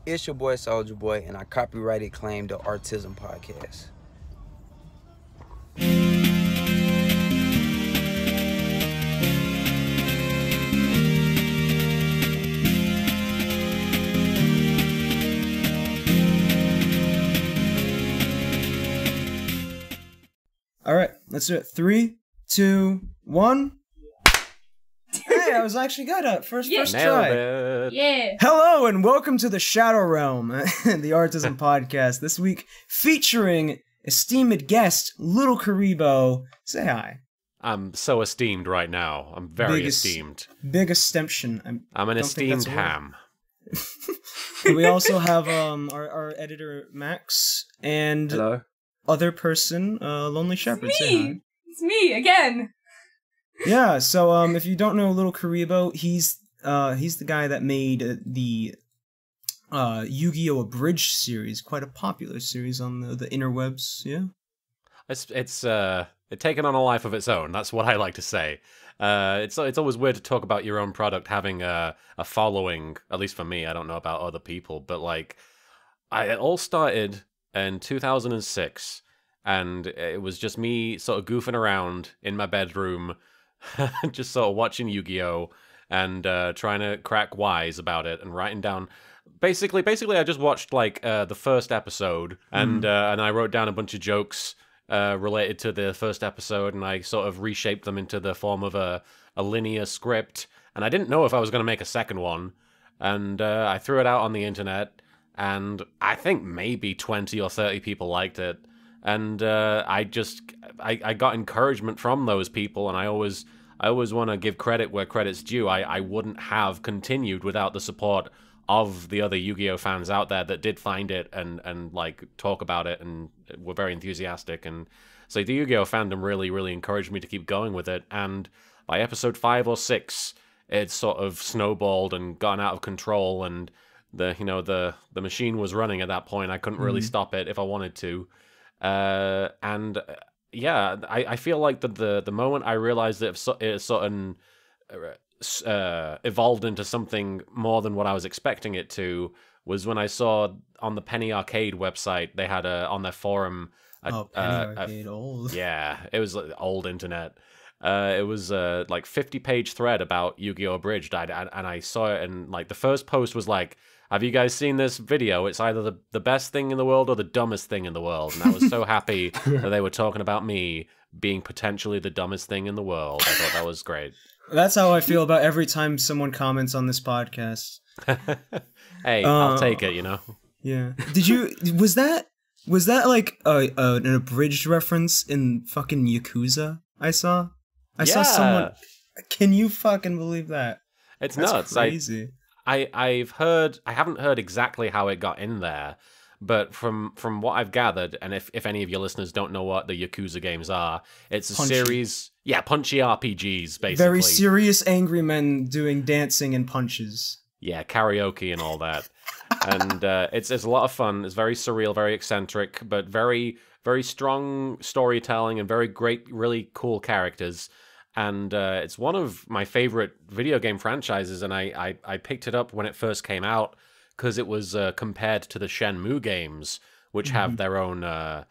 It's your boy Soldier Boy, and I copyrighted claimed the Artism podcast. All right, let's do it. 3, 2, 1. Hey, I was actually good at first try. Yeah. Hello and welcome to the Shadow Realm, the Artism podcast. This week featuring esteemed guest LittleKuriboh. Say hi. I'm so esteemed right now. I'm very esteemed. Big esteemtion. I'm an esteemed ham. We also have our editor Max and hello. Other person, Lonely Shepherd. It's Say hi. me. It's me again. Yeah, so if you don't know LittleKuriboh, he's the guy that made the Yu-Gi-Oh! Abridged series, quite a popular series on the interwebs. Yeah, It's taken on a life of its own. That's what I like to say. It's always weird to talk about your own product having a following. At least for me, I don't know about other people, but like, it all started in 2006, and it was just me sort of goofing around in my bedroom, just sort of watching Yu-Gi-Oh! And trying to crack wise about it and writing down. Basically, I just watched like the first episode, and I wrote down a bunch of jokes related to the first episode, and I sort of reshaped them into the form of a linear script. And I didn't know if I was going to make a second one, and I threw it out on the internet. And I think maybe 20 or 30 people liked it. And I got encouragement from those people, and I always want to give credit where credit's due. I wouldn't have continued without the support of the other Yu-Gi-Oh! Fans out there that did find it and like talk about it and were very enthusiastic. And so the Yu-Gi-Oh! Fandom really encouraged me to keep going with it. And by episode 5 or 6, it sort of snowballed and gotten out of control, and the machine was running at that point. I couldn't really stop it if I wanted to. Yeah, I feel like the moment I realized that it sort of evolved into something more than what I was expecting it to was when I saw on the Penny Arcade website, they had on their forum Penny Arcade, old. Yeah, it was like old internet. It was like 50-page thread about Yu-Gi-Oh! Abridged, and I saw it, and like the first post was like, have you guys seen this video? It's either the best thing in the world or the dumbest thing in the world. And I was so happy that they were talking about me being potentially the dumbest thing in the world. I thought that was great. That's how I feel about every time someone comments on this podcast. Hey, I'll take it, you know? Yeah. Was that like an abridged reference in fucking Yakuza I saw? I saw someone... Can you fucking believe that? That's nuts. Crazy. I haven't heard exactly how it got in there, but from what I've gathered, and if any of your listeners don't know what the Yakuza games are, it's a series, punchy RPGs, basically. Very serious angry men doing dancing and punches. Yeah, karaoke and all that. And it's a lot of fun. It's very surreal, very eccentric, but very, very strong storytelling and very great, really cool characters. And it's one of my favorite video game franchises, and I picked it up when it first came out because it was compared to the Shenmue games, which have their own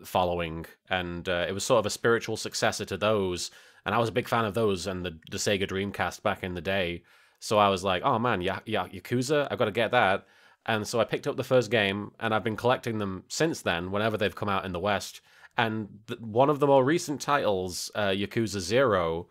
following, and it was sort of a spiritual successor to those, and I was a big fan of those and the Sega Dreamcast back in the day, so I was like, oh man, Yakuza, I've got to get that, and so I picked up the first game, and I've been collecting them since then, whenever they've come out in the West. And one of the more recent titles, Yakuza 0,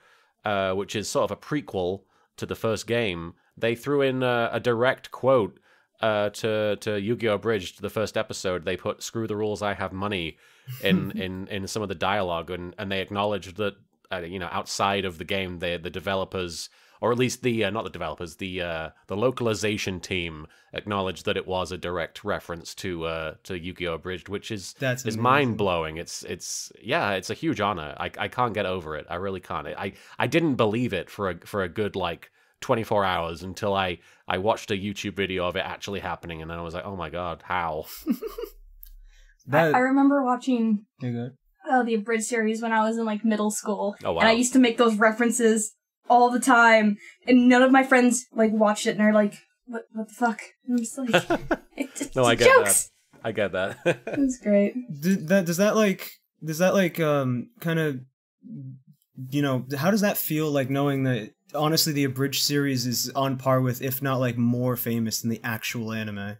which is sort of a prequel to the first game, they threw in a direct quote to Yu-Gi-Oh! Abridged, the first episode. They put "Screw the rules, I have money" in some of the dialogue, and they acknowledged that outside of the game, the developers, or at least not the developers, the localization team acknowledged that it was a direct reference to Yu-Gi-Oh! Abridged, which is mind blowing. It's a huge honor. I can't get over it. I really can't. I didn't believe it for a good like 24 hours until I watched a YouTube video of it actually happening, and then I was like, oh my god, how? I remember watching the Abridged series when I was in like middle school. Oh wow! And I used to make those references all the time, and none of my friends like watched it, and they're like, what the fuck? I'm just like, No, I get jokes. that. I get that. It was great. Does that kind of, you know, how does that feel like knowing that honestly the abridged series is on par with, if not like more famous than the actual anime?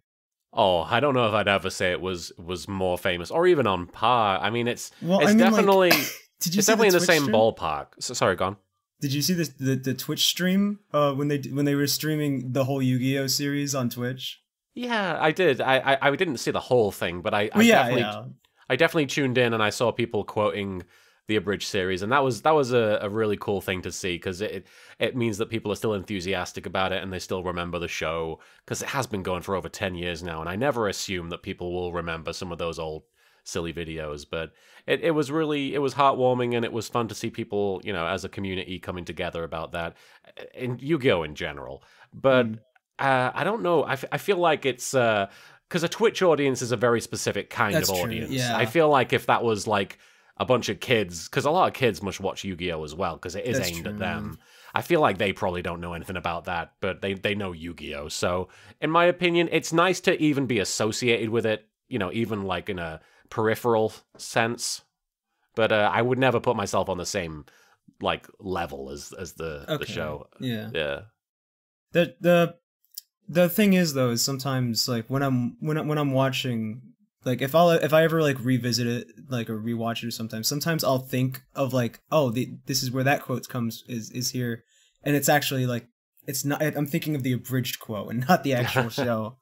Oh, I don't know if I'd ever say it was more famous or even on par. I mean, it's definitely did you it's see definitely in the Twitch same stream? ballpark. So, sorry, go on. Did you see the Twitch stream when they were streaming the whole Yu-Gi-Oh series on Twitch? Yeah, I did. I didn't see the whole thing, but I definitely tuned in and I saw people quoting the abridged series, and that was a really cool thing to see, because it means that people are still enthusiastic about it and they still remember the show, because it has been going for over 10 years now, and I never assume that people will remember some of those old silly videos, but it was heartwarming, and it was fun to see people, you know, as a community coming together about that in Yu-Gi-Oh in general. But I don't know, I feel like it's because a Twitch audience is a very specific kind of audience. Yeah. I feel like if that was like a bunch of kids, because a lot of kids must watch Yu-Gi-Oh as well, because it is aimed at them. I feel like they probably don't know anything about that, but they know Yu-Gi-Oh. So, in my opinion, it's nice to even be associated with it, you know, even like in a peripheral sense. But I would never put myself on the same like level as the show. Yeah. Yeah. The thing is though, is sometimes like when I'm watching, like if I ever like revisit it, like or rewatch it, or sometimes I'll think of like, oh, this is where that quote is here, and it's actually like, it's not. I'm thinking of the abridged quote and not the actual show.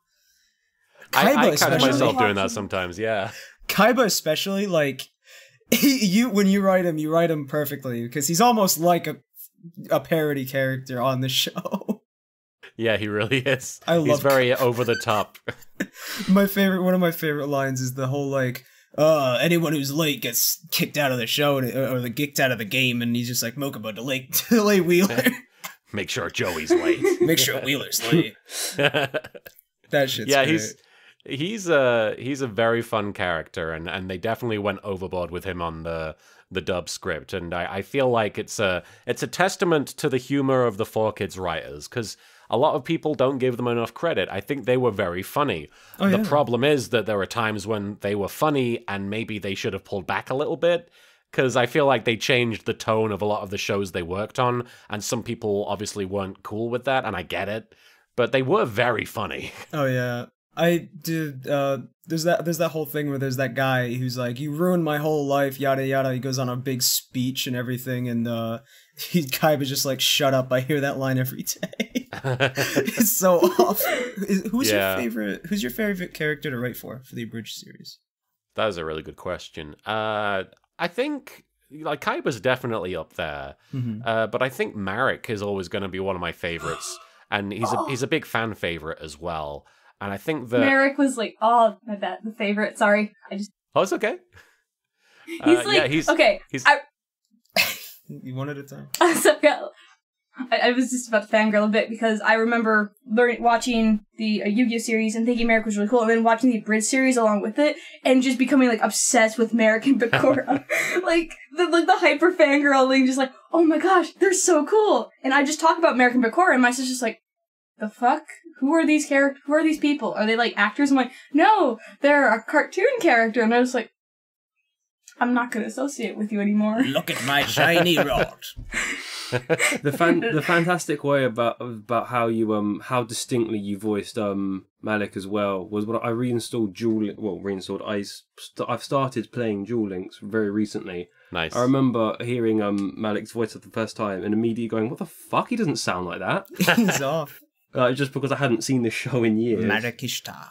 I catch myself doing that sometimes. Yeah. Kaiba especially, like when you write him perfectly, because he's almost like a parody character on the show. Yeah, he really is. He's very over the top. One of my favorite lines is the whole like, anyone who's late gets kicked out of the show, or kicked out of the game, and he's just like, Mokuba, delay Wheeler. Make sure Joey's late. Make sure Wheeler's late. That shit's great. He's a very fun character, and they definitely went overboard with him on the dub script, and I feel like it's a testament to the humor of the 4Kids writers, because a lot of people don't give them enough credit. I think they were very funny. The problem is that there were times when they were funny and maybe they should have pulled back a little bit, because I feel like they changed the tone of a lot of the shows they worked on, and some people obviously weren't cool with that, and I get it, but they were very funny. Oh yeah. I did. There's that whole thing where there's that guy who's like, "You ruined my whole life," yada yada. He goes on a big speech and everything, and Kaiba's just like, "Shut up! I hear that line every day." It's so awful. Who's your favorite character to write for the abridged series? That is a really good question. I think like Kaiba's definitely up there, but I think Marek is always going to be one of my favorites, and he's a big fan favorite as well. And I think that Marek was like, oh, my bad, the favorite. Sorry, Oh, it's okay. He's like, okay. You one at a time. So, yeah, I was just about to fangirl a bit, because I remember watching the Yu-Gi-Oh series and thinking Marek was really cool, and then watching the abridged series along with it, and just becoming like obsessed with Marek and Bakura. like the hyper fangirling, just like, oh my gosh, they're so cool. And I just talk about Marek and Bakura, and my sister's just like, the fuck? Who are these characters? Who are these people? Are they like actors? I'm like, no, they're a cartoon character. And I was like, I'm not going to associate with you anymore. Look at my shiny rod. The fantastic way about how you how distinctly you voiced Malik as well was when I reinstalled I've started playing Duel Links very recently. Nice. I remember hearing Malik's voice for the first time and immediately going, "What the fuck? He doesn't sound like that." He's off. Just because I hadn't seen the show in years. Malikishta.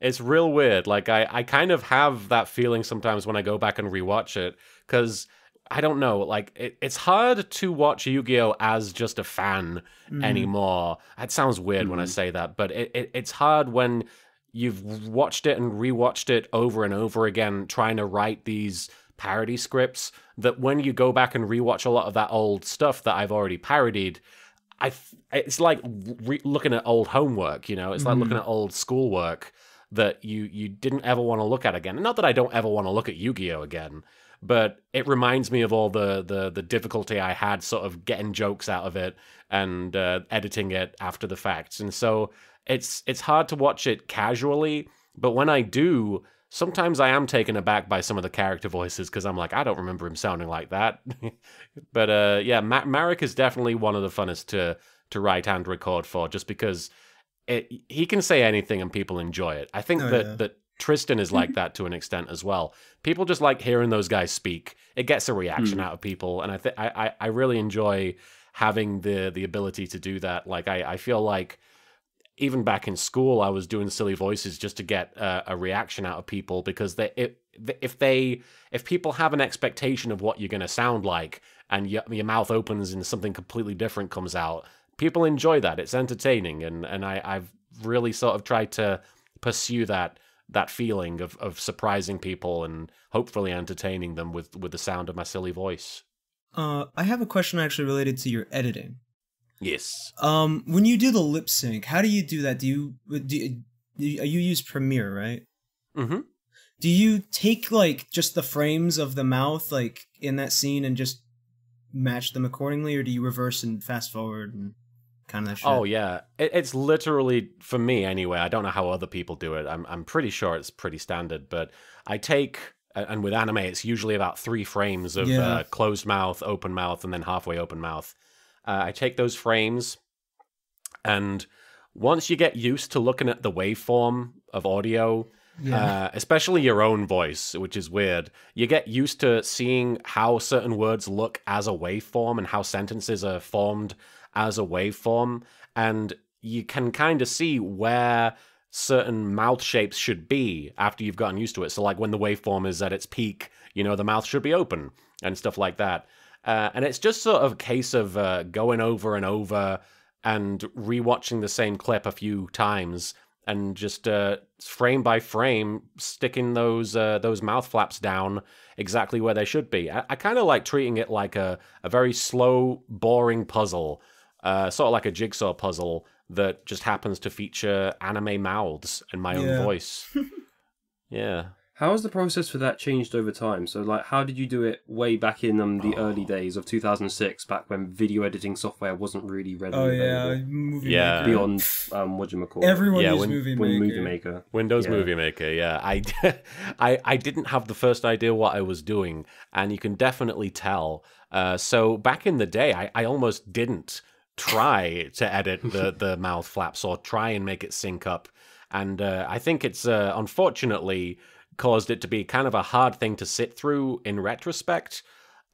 It's real weird. Like, I kind of have that feeling sometimes when I go back and rewatch it, because, I don't know, like, it's hard to watch Yu-Gi-Oh! As just a fan anymore. It sounds weird when I say that, but it's hard when you've watched it and rewatched it over and over again, trying to write these parody scripts, that when you go back and rewatch a lot of that old stuff that I've already parodied, it's like looking at old homework, you know? It's like looking at old schoolwork that you didn't ever want to look at again. Not that I don't ever want to look at Yu-Gi-Oh! Again, but it reminds me of all the difficulty I had sort of getting jokes out of it and editing it after the facts. And so it's hard to watch it casually, but when I do, sometimes I am taken aback by some of the character voices because I'm like, I don't remember him sounding like that. But yeah, Marek is definitely one of the funnest to write and record for, just because he can say anything and people enjoy it. I think that Tristan is like that to an extent as well. People just like hearing those guys speak. It gets a reaction out of people, and I really enjoy having the ability to do that. Like I feel like even back in school, I was doing silly voices just to get a reaction out of people, because if people have an expectation of what you're going to sound like, and your mouth opens and something completely different comes out, people enjoy that. It's entertaining, and I've really sort of tried to pursue that feeling of surprising people and hopefully entertaining them with the sound of my silly voice. I have a question actually related to your editing. Yes. When you do the lip sync, how do you do that? Do you use Premiere, right? Mm-hmm. Do you take like just the frames of the mouth like in that scene and just match them accordingly, or do you reverse and fast forward and kind of that shit? Oh yeah, it's literally, for me anyway, I don't know how other people do it. I'm pretty sure it's pretty standard, but I take, and with anime it's usually about 3 frames of closed mouth, open mouth, and then halfway open mouth. I take those frames, and once you get used to looking at the waveform of audio, especially your own voice, which is weird, you get used to seeing how certain words look as a waveform and how sentences are formed as a waveform, and you can kind of see where certain mouth shapes should be after you've gotten used to it. So like when the waveform is at its peak, you know, the mouth should be open and stuff like that. And it's just sort of a case of going over and over and rewatching the same clip a few times and just frame by frame sticking those mouth flaps down exactly where they should be. I kind of like treating it like a very slow, boring puzzle, sort of like a jigsaw puzzle that just happens to feature anime mouths and my own voice. Yeah. How has the process for that changed over time? So, like, how did you do it way back in the early days of 2006, back when video editing software wasn't really readily available? Movie Maker. Beyond, whatchamacallit? Everyone used Movie Maker. Movie Maker. Windows Movie Maker, yeah. I didn't have the first idea what I was doing, and you can definitely tell. So, back in the day, I almost didn't try to edit the mouth flaps or try and make it sync up. And I think it's, unfortunately, caused it to be kind of a hard thing to sit through in retrospect.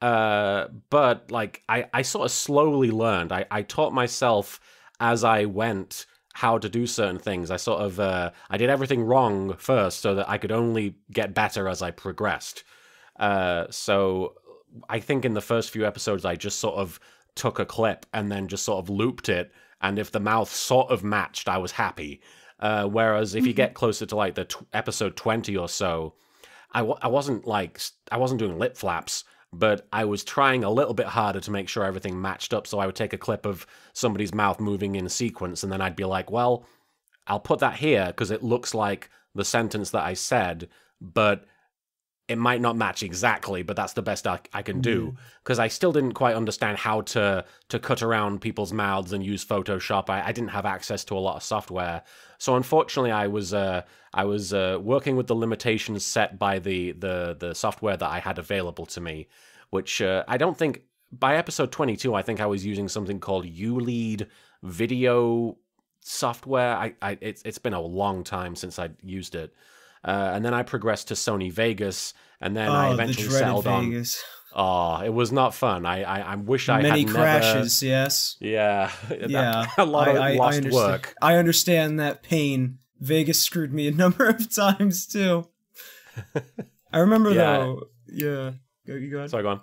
But like I sort of slowly learned. I taught myself as I went how to do certain things. I sort of I did everything wrong first so that I could only get better as I progressed. So I think in the first few episodes I just sort of took a clip and then just sort of looped it, and if the mouth sort of matched, I was happy. Whereas if you get closer to like the episode 20 or so, I wasn't doing lip flaps, but I was trying a little bit harder to make sure everything matched up. So I would take a clip of somebody's mouth moving in sequence, and then I'd be like, well, I'll put that here because it looks like the sentence that I said, but it might not match exactly, but that's the best I can do, because I still didn't quite understand how to cut around people's mouths and use Photoshop. I didn't have access to a lot of software, so unfortunately I was working with the limitations set by the software that I had available to me, which I don't think, by episode 22, I think I was using something called ULEAD video software. It's been a long time since I used it. And then I progressed to Sony Vegas, and then I eventually settled Vegas. on. Oh, it was not fun. I wish I many had crashes. Never... Yes. Yeah. Yeah. A lot of lost work. I understand that pain. Vegas screwed me a number of times too. I remember though. Yeah. You go ahead. Sorry, go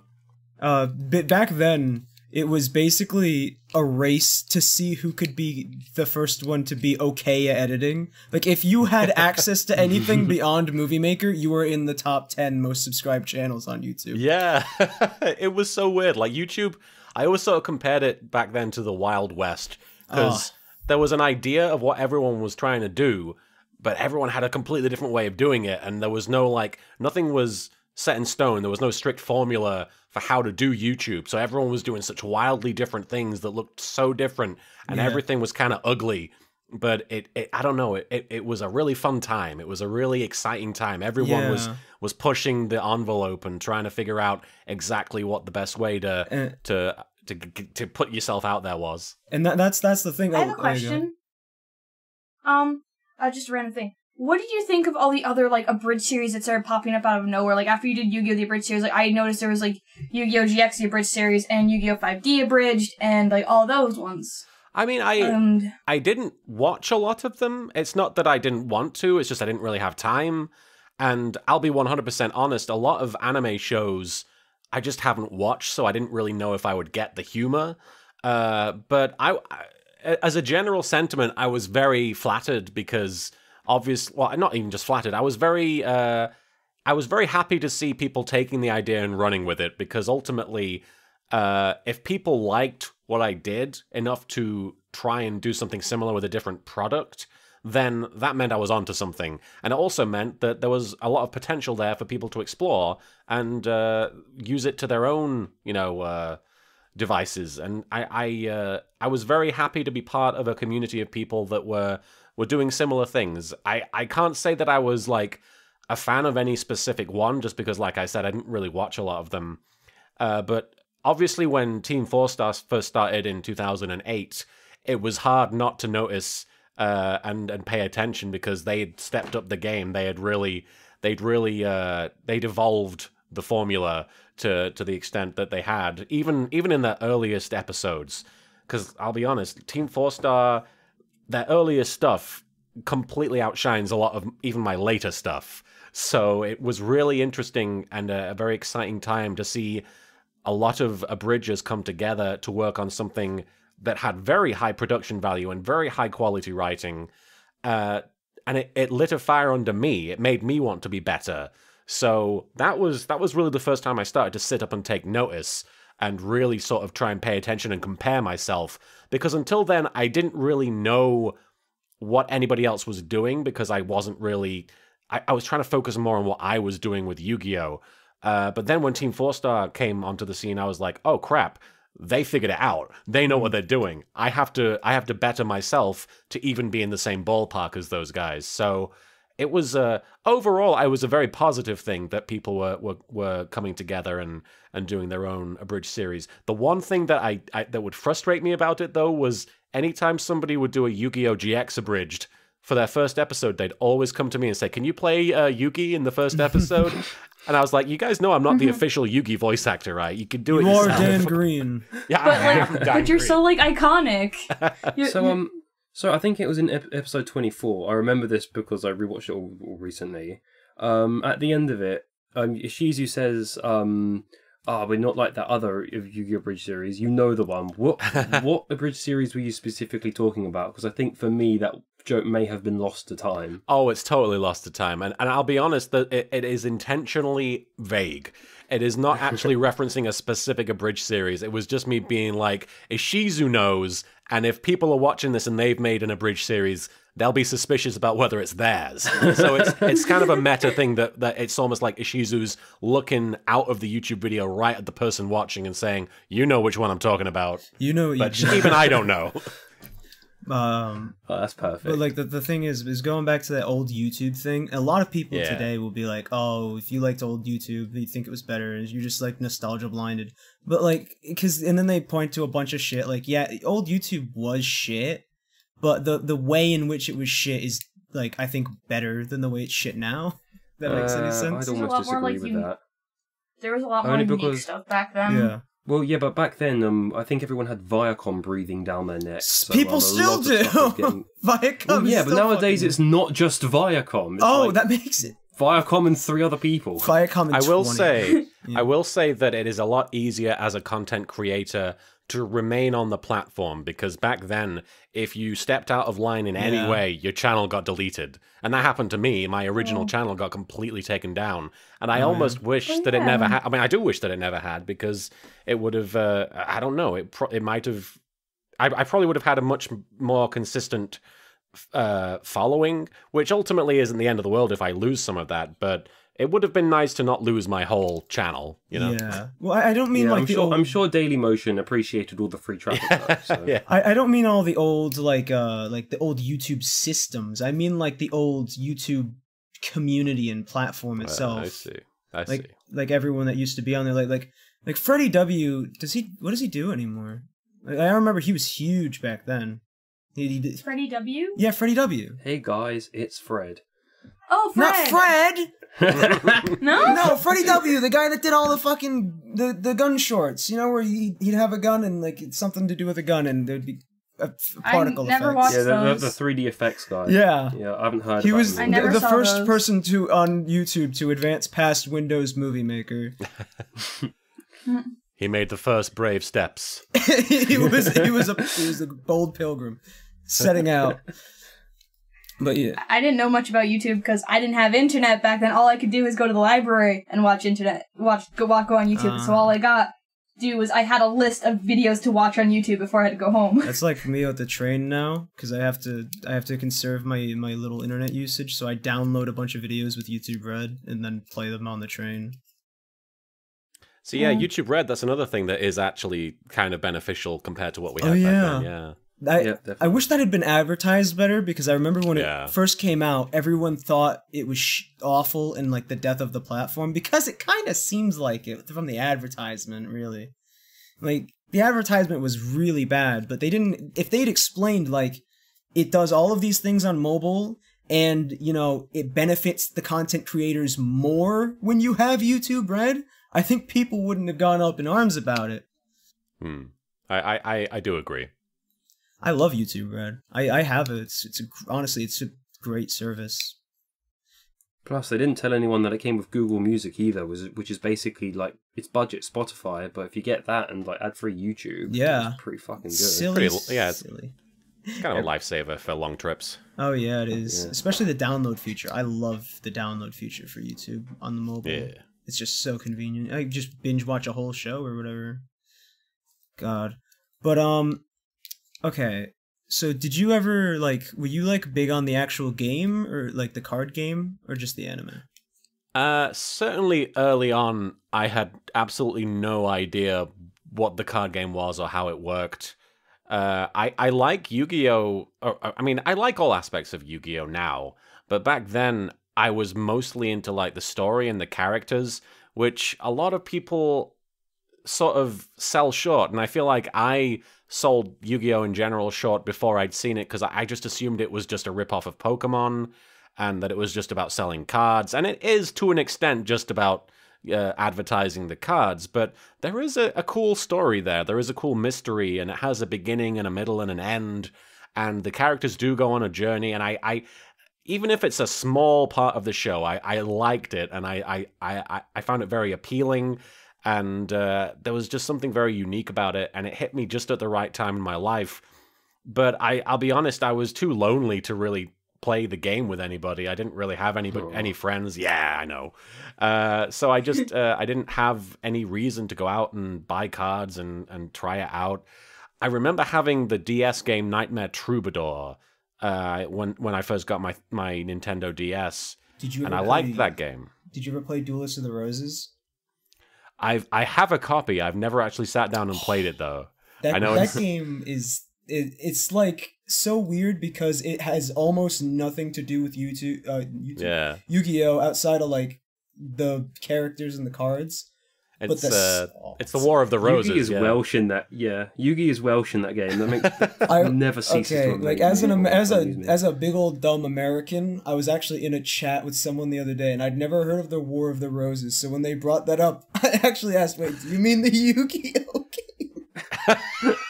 on. Back then, it was basically a race to see who could be the first one to be okay at editing. Like, if you had access to anything beyond Movie Maker, you were in the top 10 most subscribed channels on YouTube. Yeah, it was so weird. Like, YouTube, I always sort of compared it back then to the Wild West, because there was an idea of what everyone was trying to do, but everyone had a completely different way of doing it, and there was no, like, nothing was set in stone. There was no strict formula for how to do YouTube. So everyone was doing such wildly different things that looked so different, and everything was kind of ugly. But I don't know, it was a really fun time. It was a really exciting time. Everyone was pushing the envelope and trying to figure out exactly what the best way to put yourself out there was. And that's the thing. I have a question. Just a random thing. What did you think of all the other, like, abridged series that started popping up out of nowhere? Like, after you did Yu-Gi-Oh! The abridged series, like, I noticed there was, like, Yu-Gi-Oh! GX, the abridged series, and Yu-Gi-Oh! 5D abridged, and, like, all those ones. I mean, I didn't watch a lot of them. It's not that I didn't want to, it's just I didn't really have time. And I'll be 100% honest, a lot of anime shows I just haven't watched, so I didn't really know if I would get the humor. But I, as a general sentiment, I was very flattered because well, not even just flattered. I was very happy to see people taking the idea and running with it, because ultimately, if people liked what I did enough to try and do something similar with a different product, then that meant I was onto something. And it also meant that there was a lot of potential there for people to explore and use it to their own, devices. And I was very happy to be part of a community of people that were doing similar things. I can't say that I was like a fan of any specific one, just because, like I said, I didn't really watch a lot of them. But obviously, when Team 4 Star first started in 2008, it was hard not to notice and pay attention, because they had stepped up the game. They'd evolved the formula to the extent that they had, even in their earliest episodes. Because I'll be honest, Team 4 Star, their earliest stuff completely outshines a lot of even my later stuff. So it was really interesting and a very exciting time to see a lot of abridgers come together to work on something that had very high production value and very high quality writing. And it lit a fire under me. It made me want to be better. So that was really the first time I started to sit up and take notice and really sort of try and pay attention and compare myself. Because until then, I didn't really know what anybody else was doing, because I wasn't really... I was trying to focus more on what I was doing with Yu-Gi-Oh! But then when Team 4 Star came onto the scene, I was like, oh crap, they figured it out. They know what they're doing. I have to better myself to even be in the same ballpark as those guys. So it was overall, I was a very positive thing that people were coming together and doing their own abridged series. The one thing that that would frustrate me about it, though, was anytime somebody would do a Yu-Gi-Oh! GX abridged for their first episode, they'd always come to me and say, "Can you play Yugi in the first episode?" And I was like, "You guys know I'm not the official Yugi voice actor, right? You can do it yourself." You are Dan Green. Yeah, but you're so like iconic. So I think it was in episode 24. I remember this because I rewatched it all recently. At the end of it, Ishizu says, we're not like that other Yu-Gi-Oh! Abridged series. You know the one. What abridged series were you specifically talking about? Because I think for me that joke may have been lost to time. Oh, it's totally lost to time. And I'll be honest, that it is intentionally vague. It is not actually referencing a specific abridged series. It was just me being like, Ishizu knows, and if people are watching this and they've made an abridged series, they'll be suspicious about whether it's theirs. So it's kind of a meta thing that it's almost like Ishizu's looking out of the YouTube video right at the person watching and saying, "You know which one I'm talking about." You know, but even I don't know. That's perfect. But like the thing is going back to that old YouTube thing. A lot of people today will be like, "Oh, if you liked old YouTube, you think it was better, and you're just like nostalgia blinded." But like, and then they point to a bunch of shit. Like, yeah, old YouTube was shit, but the way in which it was shit is like, I think, better than the way it's shit now. That makes any sense. I'd almost disagree with that. There was a lot more unique stuff back then. Yeah. Well, yeah, but back then, I think everyone had Viacom breathing down their necks. So, people still do. Viacom. Well, yeah, but nowadays it's not just Viacom. It's that makes it. Viacom and 3 other people. Viacom and I will say that it is a lot easier as a content creator to remain on the platform, because back then, if you stepped out of line in any way, your channel got deleted. And that happened to me. My original channel got completely taken down. And I almost wish that it never had. I mean, I do wish that it never had, because it would have, I don't know, it might have, I probably would have had a much more consistent following, which ultimately isn't the end of the world if I lose some of that, but it would have been nice to not lose my whole channel, you know? Yeah. Well, I don't mean Yeah, like I'm sure Dailymotion appreciated all the free traffic. Though, so. Yeah. I don't mean all the old like the old YouTube systems. I mean like the old YouTube community and platform itself. I see. I see. Like everyone that used to be on there, like Freddie W. What does he do anymore? Like, I remember he was huge back then. He did, Freddie W? yeah, Freddie W. Hey guys, it's Fred. Oh, Fred! Not Fred! No? No, Freddie W., the guy that did all the fucking the gun shorts. You know, where he'd have a gun and like it's something to do with a gun, and there'd be particle never effects. watched Yeah, the those. 3D effects guy. Yeah. Yeah, I haven't heard He about was him. I never the saw first those. person on YouTube to advance past Windows Movie Maker. He made the first brave steps. he was a bold pilgrim setting out. But yeah, I didn't know much about YouTube because I didn't have internet back then. All I could do was go to the library and watch go on YouTube. So all I got to do was I had a list of videos to watch on YouTube before I had to go home. that's like me with the train now because I have to conserve my little internet usage. So I download a bunch of videos with YouTube Red and then play them on the train. So yeah, YouTube Red, that's another thing that is actually kind of beneficial compared to what we had Oh, back yeah. then. Yeah. I definitely. wish that had been advertised better because I remember when Yeah. it first came out, everyone thought it was awful and like the death of the platform because it kind of seems like it from the advertisement, really. Like the advertisement was really bad, but they didn't. If they'd explained like it does all of these things on mobile and you know it benefits the content creators more when you have YouTube Red, I think people wouldn't have gone up in arms about it. I do agree. I love YouTube Red. I have it. Honestly, it's a great service. Plus, they didn't tell anyone that it came with Google Music either, which is basically like it's budget Spotify, but if you get that and like ad-free YouTube, Yeah. it's pretty fucking good. Silly, Yeah, silly. It's kind of a lifesaver for long trips. Oh yeah, it is. Yeah. Especially the download feature. I love the download feature for YouTube on the mobile. Yeah. It's just so convenient. I just binge watch a whole show or whatever. God. But okay. So did you ever were you like big on the actual game or like the card game or just the anime? Certainly early on, I had absolutely no idea what the card game was or how it worked. I like Yu-Gi-Oh! I mean, I like all aspects of Yu-Gi-Oh! Now, but back then, I was mostly into like the story and the characters, which a lot of people sort of sell short, and I feel like I sold Yu-Gi-Oh! In general short before I'd seen it, because I just assumed it was just a rip-off of Pokemon, and that it was just about selling cards, and it is, to an extent, just about advertising the cards, but there is a cool story there. There is a cool mystery, and it has a beginning and a middle and an end, and the characters do go on a journey, and I even if it's a small part of the show, I liked it, and I found it very appealing, and there was just something very unique about it, and it hit me just at the right time in my life. But I'll be honest, I was too lonely to really play the game with anybody. I didn't really have any friends. Yeah, I know. So I just I didn't have any reason to go out and buy cards and try it out. I remember having the DS game Nightmare Troubadour when I first got my Nintendo DS. Did you? And I ever liked play- that game. Did you ever play Duelist of the Roses? I have a copy. I've never actually sat down and played it though. That I know that it's- game is it's like so weird because it has almost nothing to do with Yeah. Yu-Gi-Oh outside of like the characters and the cards. It's the it's the War of the Roses. Yugi is yeah. Welsh in that. Yeah, Yugi is Welsh in that game. That makes I never ceases okay, to like amaze me. as a big old dumb American, I was actually in a chat with someone the other day, and I'd never heard of the War of the Roses. So when they brought that up, I actually asked, "Wait, do you mean the Yu-Gi-Oh game?"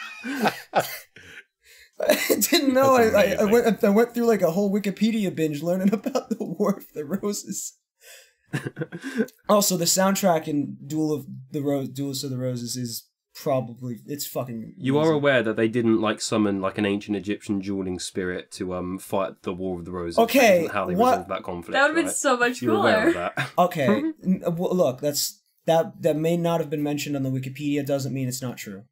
I didn't know. That's I went through like a whole Wikipedia binge learning about the War of the Roses. Also, the soundtrack in Duelist of the Roses is probably it's fucking. You are amazing. aware that they didn't like summon like an ancient Egyptian dueling spirit to fight the War of the Roses. Okay, That isn't how they what- resolved that conflict. That would have been right? so much You're aware of cooler. that. Okay, well, look, that may not have been mentioned on the Wikipedia. Doesn't mean it's not true.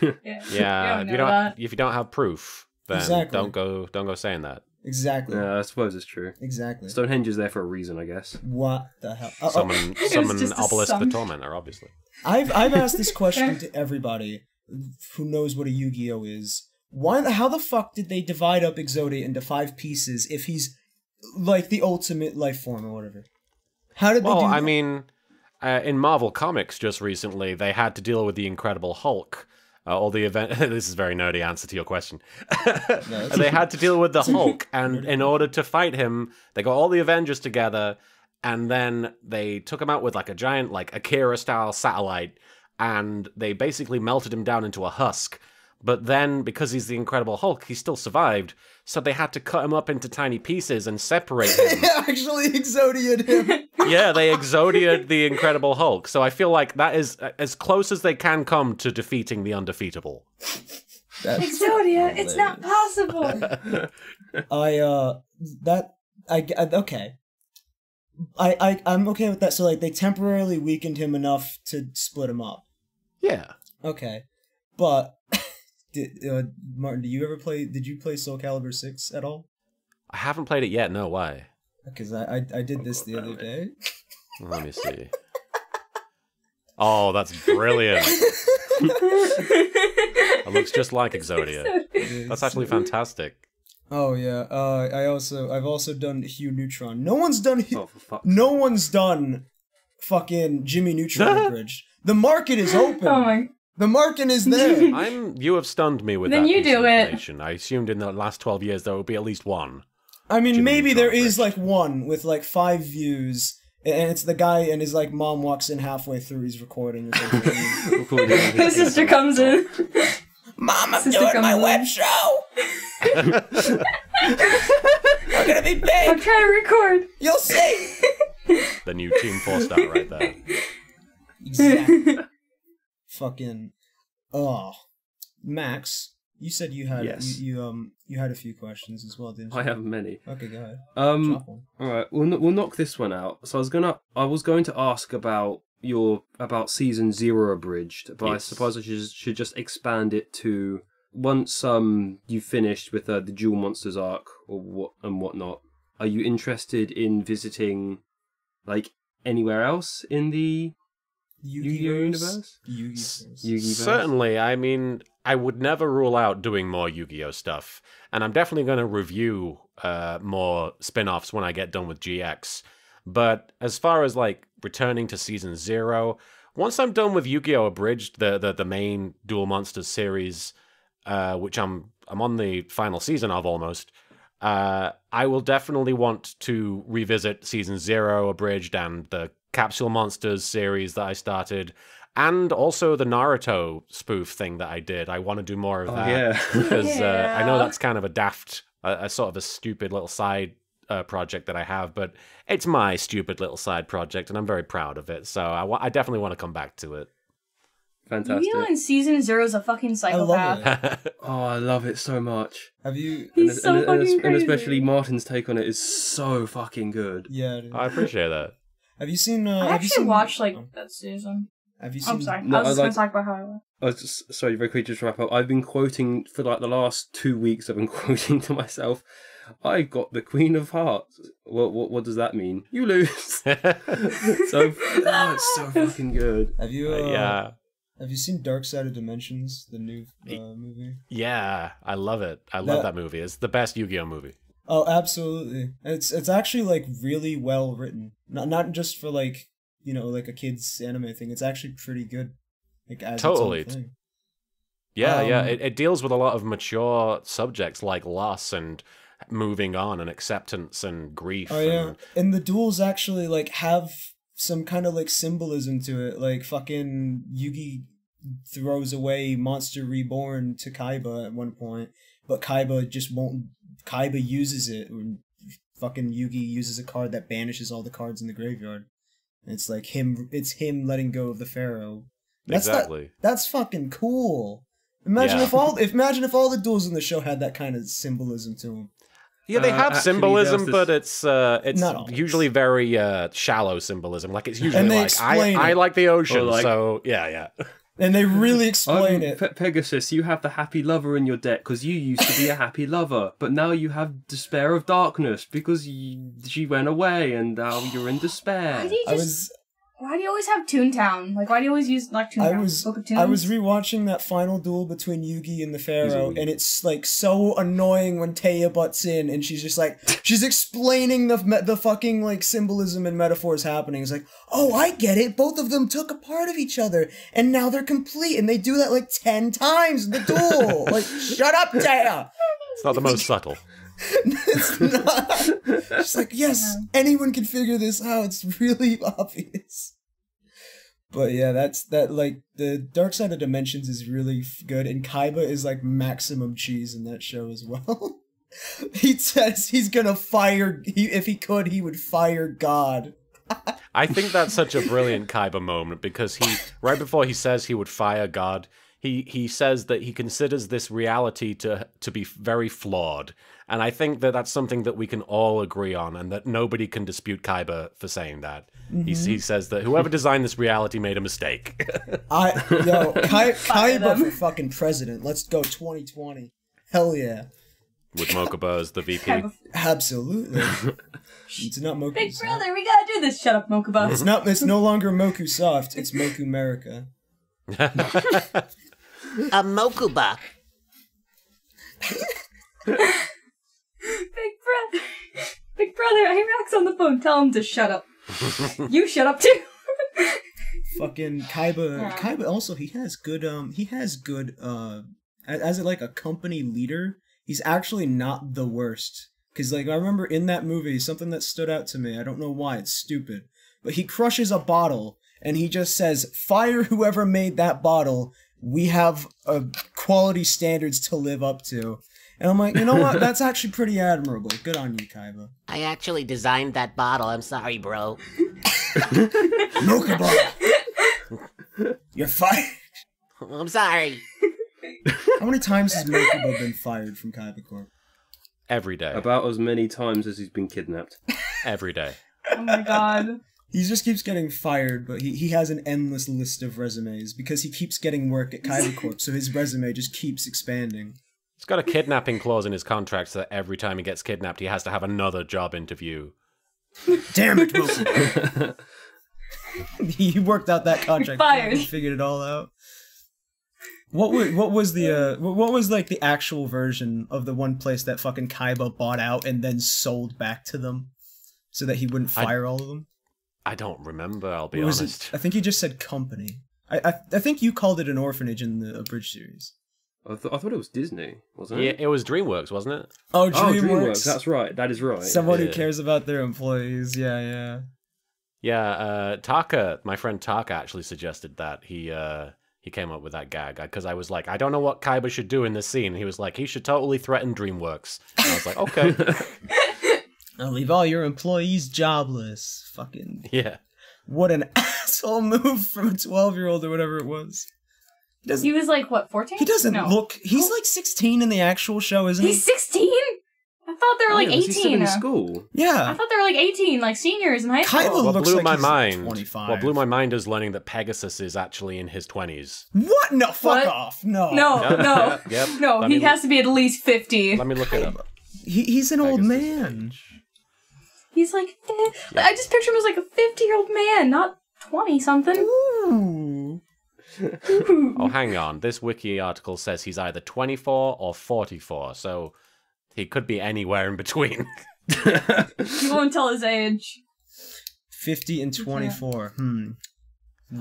Yeah, Yeah, we all know that. if you don't have proof, then Exactly. don't go saying that. Exactly. Yeah, I suppose it's true. Exactly. Stonehenge is there for a reason, I guess. What the hell? Summon just a Obelisk the sun. Tormentor, obviously. I've asked this question to everybody who knows what a Yu-Gi-Oh is. How the fuck did they divide up Exodia into 5 pieces if he's like the ultimate life form or whatever? How did they do Well, that? I mean, in Marvel Comics just recently, they had to deal with the Incredible Hulk. All the event. This is a very nerdy answer to your question. They had to deal with the Hulk, and in order to fight him, they got all the Avengers together, and then they took him out with like a giant, like Akira-style satellite, and they basically melted him down into a husk. But then, because he's the Incredible Hulk, he still survived, so they had to cut him up into tiny pieces and separate him. Actually Exodia'd him. Yeah, they Exodia'd the Incredible Hulk, so I feel like that is as close as they can come to defeating the undefeatable. Exodia, it's not possible. Okay. I'm okay with that. So like they temporarily weakened him enough to split him up. Yeah. Okay, but Martin, did you play Soul Calibur 6 at all? I haven't played it yet, no, why? Because I did this the other day. Let me see. Oh, that's brilliant. It looks just like Exodia. That's actually fantastic. Oh yeah. I've also done Hugh Neutron. No one's done fucking Jimmy Neutron Abridged. The market is open. Oh my. The market is there. You have stunned me with Then that you piece do of it. information. I assumed in the last 12 years there would be at least one. I mean, Jimmy maybe Neutron there is Abridged. like one with like 5 views, and it's the guy and his like mom walks in halfway through. He's recording or something. His sister comes in. Mom, I'm Sister doing comes my in. web show. I'm gonna be I'm big. trying to record. You'll see. The new Team 4-star right there. Exactly. Fucking. Oh, Max, you said you had Yes. you had a few questions as well, didn't you? I have many. Okay, go ahead. All Drop 'em. right, we'll knock this one out. So I was going to ask about season 0 abridged, but I Yes. suppose I should just expand it to once you finished with the Duel Monsters arc or whatnot. Are you interested in visiting like anywhere else in the Yu-Gi-Oh universe? Yu-Gi-verse? Certainly, I mean, I would never rule out doing more Yu-Gi-Oh stuff, and I'm definitely going to review more spin-offs when I get done with GX. But as far as like returning to season 0, once I'm done with Yu-Gi-Oh Abridged, the main Duel Monsters series, which I'm on the final season of almost, I will definitely want to revisit season 0 Abridged and the Capsule Monsters series that I started, and also the Naruto spoof thing that I did. I want to do more of that. Yeah. Because I know Yeah. that's kind of a daft, a sort of a stupid little side project that I have, but it's my stupid little side project, and I'm very proud of it. So I definitely want to come back to it. Fantastic. Yu-Gi-Oh! In season 0 is a fucking psychopath. love it. Oh, I love it so much. Have you? He's so fucking and crazy. especially Martin's take on it is so fucking good. Yeah. Dude. I appreciate that. Have you seen? I have you actually seen, watched like oh, that season. Have you seen? I'm sorry. No, I was just I gonna like- talk about how I was. I was just, sorry, very quickly to wrap up. I've been quoting for like the last 2 weeks. I've been quoting to myself. I got the Queen of Hearts. What does that mean? You lose. So it's so fucking good. Have you? Yeah. Have you seen Dark Side of Dimensions, the new movie? Yeah, I love it. I love that movie. It's the best Yu-Gi-Oh movie. Oh, absolutely. It's actually like really well written. Not just for like like a kids anime thing. It's actually pretty good. Like as Totally. its own thing. Yeah, yeah. Um, It deals with a lot of mature subjects like loss and moving on and acceptance and grief. Oh yeah, and and the duels actually like have some kind of like symbolism to it. Like fucking Yugi throws away Monster Reborn to Kaiba at one point, but Kaiba just won't. Kaiba uses it. When fucking Yugi uses a card that banishes all the cards in the graveyard. It's like him. It's him letting go of the Pharaoh. exactly. That's fucking cool. Imagine Yeah. imagine if all the duels in the show had that kind of symbolism to them. Yeah, they have Actually, symbolism, there's this- but it's Not always. usually very shallow symbolism. Like it's usually And they like explain I it. like the ocean, Or like- so yeah. And they really explain it. Pegasus, you have the happy lover in your deck because you used to be a happy lover, but now you have despair of darkness because she went away and now you're in despair. Why do you always have Toontown? Like, why do you always use like Toontown? Book of Toons? I was rewatching that final duel between Yugi and the Pharaoh, and it's like so annoying when Taya butts in, and she's just like, she's explaining the fucking like symbolism and metaphors happening. It's like, oh, I get it. Both of them took a part of each other, and now they're complete, and they do that like 10 times in the duel. Like, shut up, Taya. It's not the most subtle. It's not. It's like, yes, anyone can figure this out. It's really obvious. But yeah, like the Dark Side of Dimensions is really good, and Kaiba is like maximum cheese in that show as well. He says he's gonna fire. If he could, he would fire God. I think that's such a brilliant Kaiba moment because right before he says he would fire God, he says that he considers this reality to be very flawed. And I think that that's something that we can all agree on, and that nobody can dispute Kaiba for saying that. He says that whoever designed this reality made a mistake. Kaiba for fucking president. Let's go 2020. Hell yeah. With Mokuba as the VP. Absolutely. It's not Moku Big Soft. brother, we gotta do this. Shut up, Mokuba. It's no longer Moku Soft, it's Moku America. A Mokuba. Big brother, Iraq's on the phone. Tell him to shut up. You shut up too. Fucking Kaiba also, he has good as like a company leader, he's actually not the worst. Cause like I remember in that movie, something that stood out to me, I don't know why, it's stupid, but he crushes a bottle and he just says, fire whoever made that bottle, we have quality standards to live up to. And I'm like, you know what? That's actually pretty admirable. Good on you, Kaiba. I actually designed that bottle. I'm sorry, bro. Mokuba! You're fired! I'm sorry. How many times has Mokuba been fired from Kaiba Corp? Every day. About as many times as he's been kidnapped. Every day. Oh my god. He just keeps getting fired, but he has an endless list of resumes because he keeps getting work at Kaiba Corp, so his resume just keeps expanding. He's got a kidnapping clause in his contract so that every time he gets kidnapped, he has to have another job interview. Damn it, Mokuba! He worked out that contract. Fired. He figured it all out. What was like the actual version of the one place that fucking Kaiba bought out and then sold back to them so that he wouldn't fire all of them? I don't remember, I'll be honest. I think he just said company. I think you called it an orphanage in the abridged series. I thought it was Disney, wasn't it? Yeah, it was DreamWorks, wasn't it? Oh, DreamWorks. That's right. That is right. Someone who cares about their employees. Yeah. Yeah, Taka, my friend Taka actually suggested that. He came up with that gag because I was like, I don't know what Kaiba should do in this scene. He was like, he should totally threaten DreamWorks. And I was like, okay. I'll leave all your employees jobless. Fucking. Yeah. What an asshole move from a 12-year-old or whatever it was. He was like, what, 14? He doesn't look... He's like 16 in the actual show, isn't he? He's 16? I thought they were like 18. Was he still in school? Yeah. I thought they were like 18, like seniors in high school. Kaiba What looks blew like my he's mind? 25. What blew my mind is learning that Pegasus is actually in his 20s. What? No, fuck What? off. No. No. Yep. No, he has to be at least 50. Let me look it up. He's an old Pegasus man. age. He's like, I just picture him as like a 50-year-old man, not 20-something. Ooh. Oh, hang on. This wiki article says he's either 24 or 44, so he could be anywhere in between. He won't tell his age. 50 and 24.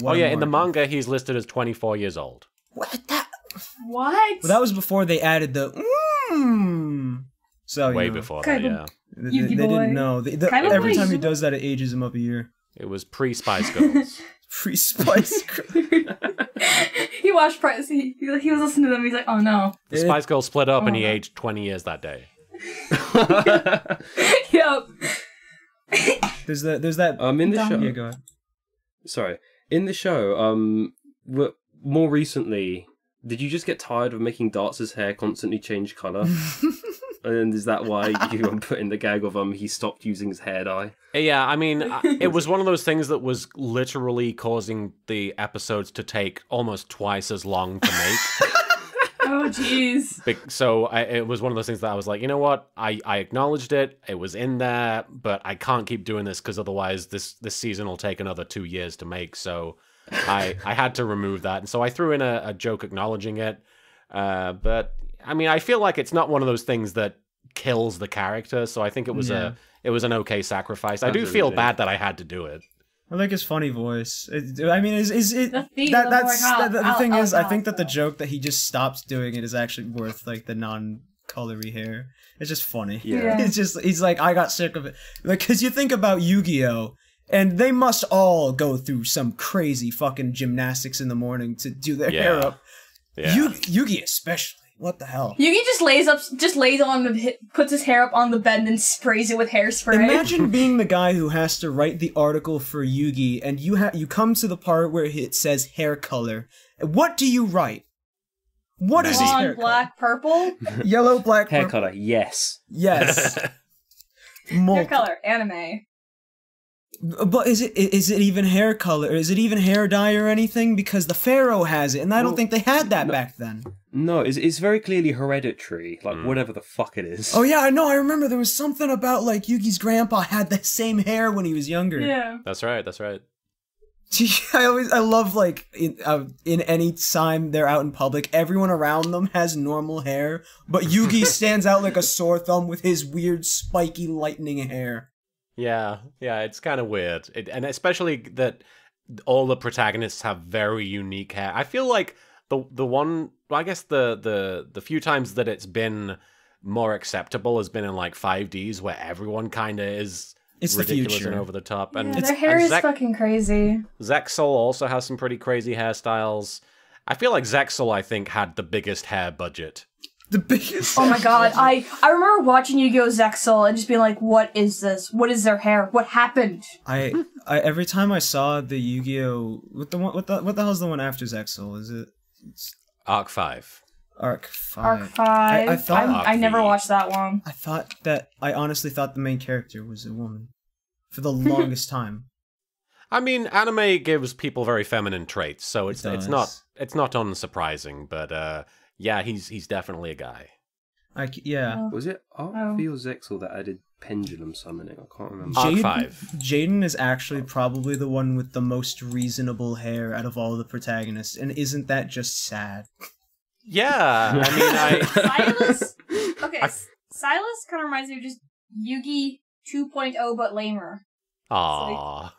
Oh yeah, in the manga he's listed as 24 years old. What? What? Well, that was before they added the So Way before that, yeah. They didn't know. Every time he does that, it ages him up a year. It was pre-Spice Girls. Pre-Spice Girls. He watched Price. He was listening to them. He's like, oh no. The Spice Girls split up and he aged 20 years that day. Yep. There's that. In the show. Yeah, go ahead. Sorry. In the show, more recently, did you just get tired of making Darts' hair constantly change colour? And is that why you put in the gag of he stopped using his hair dye? Yeah, I mean, it was one of those things that was literally causing the episodes to take almost twice as long to make. Oh, jeez. So it was one of those things that I was like, you know what? I acknowledged it. It was in there, but I can't keep doing this because otherwise this season will take another 2 years to make. So I had to remove that. And so I threw in a joke acknowledging it. But I mean, I feel like it's not one of those things that kills the character. So I think it was an okay sacrifice. I do feel bad that I had to do it. I like his funny voice. I mean, is it The theme the thing is, I think that the joke that he just stops doing it is actually worth like the non-colory hair. It's just funny. Yeah. It's just he's like, I got sick of it. Like, because you think about Yu-Gi-Oh, and they must all go through some crazy fucking gymnastics in the morning to do their hair up. Yeah. Yugi especially. What the hell? Yugi just lays on puts his hair up on the bed and then sprays it with hairspray. Imagine being the guy who has to write the article for Yugi, and you come to the part where it says hair color. What do you write? What is his hair Blonde, black, purple. Yellow, black, Hair purple. color, yes. Yes. Hair color, anime. But is it even hair color? Is it even hair dye or anything? Because the Pharaoh has it, and I don't think they had that back then. No, it's very clearly hereditary, like whatever the fuck it is. Oh yeah, I know. I remember there was something about like Yugi's grandpa had the same hair when he was younger. Yeah. That's right. That's right. I love like in any time they're out in public, everyone around them has normal hair, but Yugi stands out like a sore thumb with his weird spiky lightning hair. Yeah, it's kind of weird, and especially that all the protagonists have very unique hair. I feel like the one, well, I guess the few times that it's been more acceptable has been in like 5Ds where everyone kind of is ridiculous and over the top. And their hair is fucking crazy. Zexal also has some pretty crazy hairstyles. I feel like Zexal, I think, had the biggest hair budget. The biggest. Oh my god, I remember watching Yu-Gi-Oh! Zexal and just being like, what is this? What is their hair? What happened? I every time I saw the Yu-Gi-Oh! What the hell's the one after Zexal? Is it Arc 5? Arc 5. Arc 5. I thought I never watched that one. I honestly thought the main character was a woman for the longest time. I mean, anime gives people very feminine traits, so it's not unsurprising, but yeah, he's definitely a guy. Yeah. Was it Arc V or Zexal that added pendulum summoning? I can't remember. Arc 5. Jaden is actually probably the one with the most reasonable hair out of all the protagonists, and isn't that just sad? Yeah, I mean, Silas? Okay, Silas kind of reminds me of just Yugi 2.0, but lamer. Aww.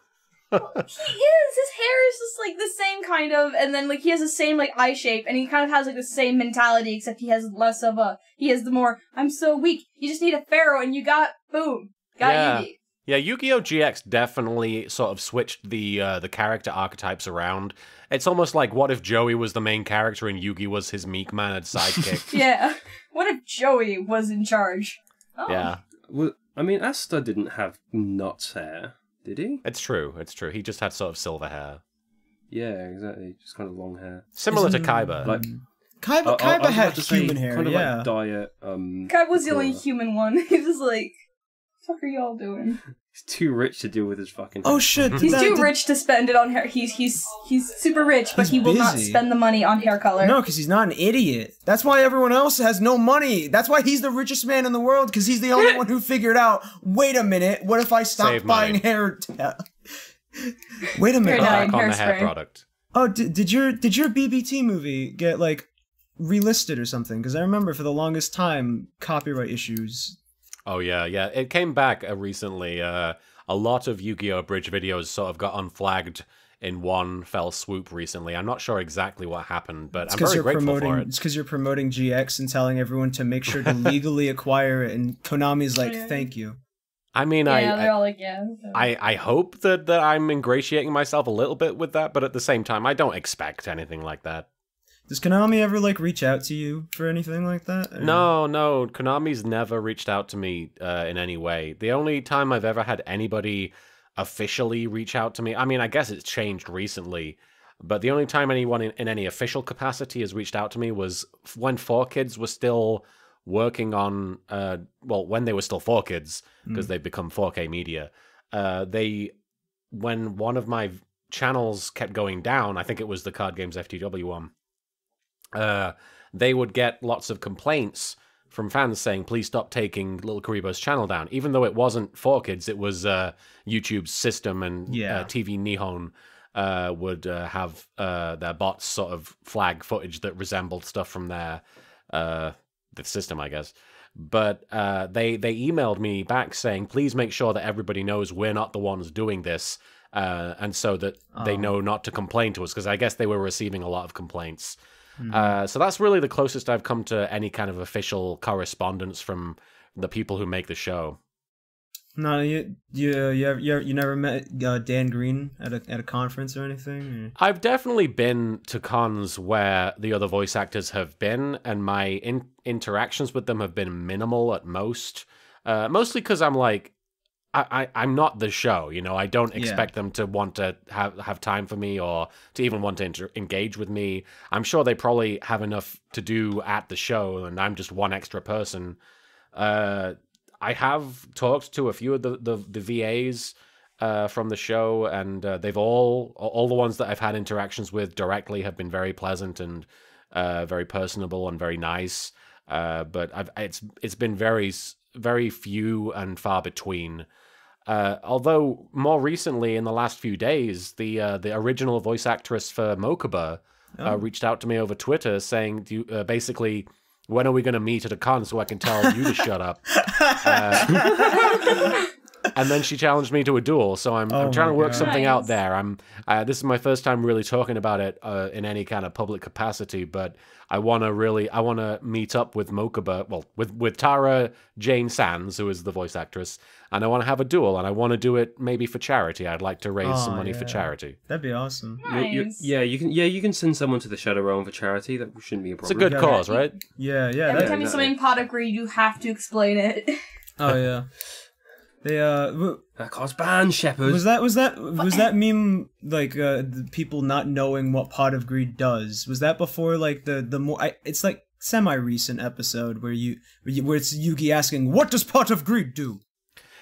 He is! His hair is just like the same kind of, and then like he has the same like eye shape, and he kind of has like the same mentality, except he has less of he has the more, I'm so weak, you just need a pharaoh and you got Yugi. Yeah, Yu-Gi-Oh! GX definitely sort of switched the character archetypes around. It's almost like, what if Joey was the main character and Yugi was his meek-mannered sidekick? Yeah. What if Joey was in charge? Oh. Yeah. Well, I mean, Asta didn't have nuts hair, did he? It's true. He just had sort of silver hair. Yeah, exactly. Just kind of long hair. Similar to Kaiba. Like Kaiba had human hair, kind of yeah. like diet. Kaiba was the only human one. He was like, what the fuck are y'all doing? He's too rich to deal with his fucking Oh shit! He's too rich to spend it on hair. He's super rich, but he will not spend the money on hair color. No, because he's not an idiot. That's why everyone else has no money. That's why he's the richest man in the world, because he's the only one who figured out, wait a minute, what if I stop buying hair? Wait a minute. Back on the hair product. Oh, did your BBT movie get like relisted or something? Because I remember for the longest time, copyright issues. Oh yeah. It came back recently. A lot of Yu-Gi-Oh! Bridge videos sort of got unflagged in one fell swoop recently. I'm not sure exactly what happened, but I'm very grateful for it. It's because you're promoting GX and telling everyone to make sure to legally acquire it, and Konami's like, thank you. I mean, they're all like, I hope that I'm ingratiating myself a little bit with that, but at the same time, I don't expect anything like that. Does Konami ever, like, reach out to you for anything like that? Or? No. Konami's never reached out to me in any way. The only time I've ever had anybody officially reach out to me, I mean, I guess it's changed recently, but the only time anyone in any official capacity has reached out to me was when 4Kids was still working on well, when they were still 4Kids, because they've become 4K media. When one of my channels kept going down, I think it was the Card Games FTW one, they would get lots of complaints from fans saying, please stop taking LittleKuriboh's channel down. Even though it wasn't 4Kids, it was YouTube's system, and TV Nihon would have their bots sort of flag footage that resembled stuff from their the system, I guess. But they emailed me back saying, please make sure that everybody knows we're not the ones doing this, and so that they know not to complain to us, because I guess they were receiving a lot of complaints. So that's really the closest I've come to any kind of official correspondence from the people who make the show. No, you never met Dan Green at a conference or anything? Or? I've definitely been to cons where the other voice actors have been, and my interactions with them have been minimal at most. Mostly because I'm like, I'm not the show, you know. I don't expect them to want to have time for me or to even want to engage with me. I'm sure they probably have enough to do at the show, and I'm just one extra person. I have talked to a few of the VAs from the show, and they've all the ones that I've had interactions with directly have been very pleasant and very personable and very nice. But it's been very few and far between. Although more recently, in the last few days, the original voice actress for Mokuba reached out to me over Twitter saying, basically, when are we going to meet at a con so I can tell you to shut up? And then she challenged me to a duel, so I'm trying to work something out there. This is my first time really talking about it in any kind of public capacity, but I want to meet up with Mokuba, well, with Tara Jane Sands, who is the voice actress, and I want to have a duel, and I want to do it maybe for charity. I'd like to raise some money for charity. That'd be awesome. Nice. You can send someone to the Shadow Realm for charity. That shouldn't be a problem. It's a good cause, right? Yeah. Every time you summon Pot of Greed, you have to explain it. Oh yeah. They that caused ban, Shepherd. was that meme like the people not knowing what Pot of Greed does? Was that before like the more it's like semi-recent episode where it's Yugi asking, what does Pot of Greed do?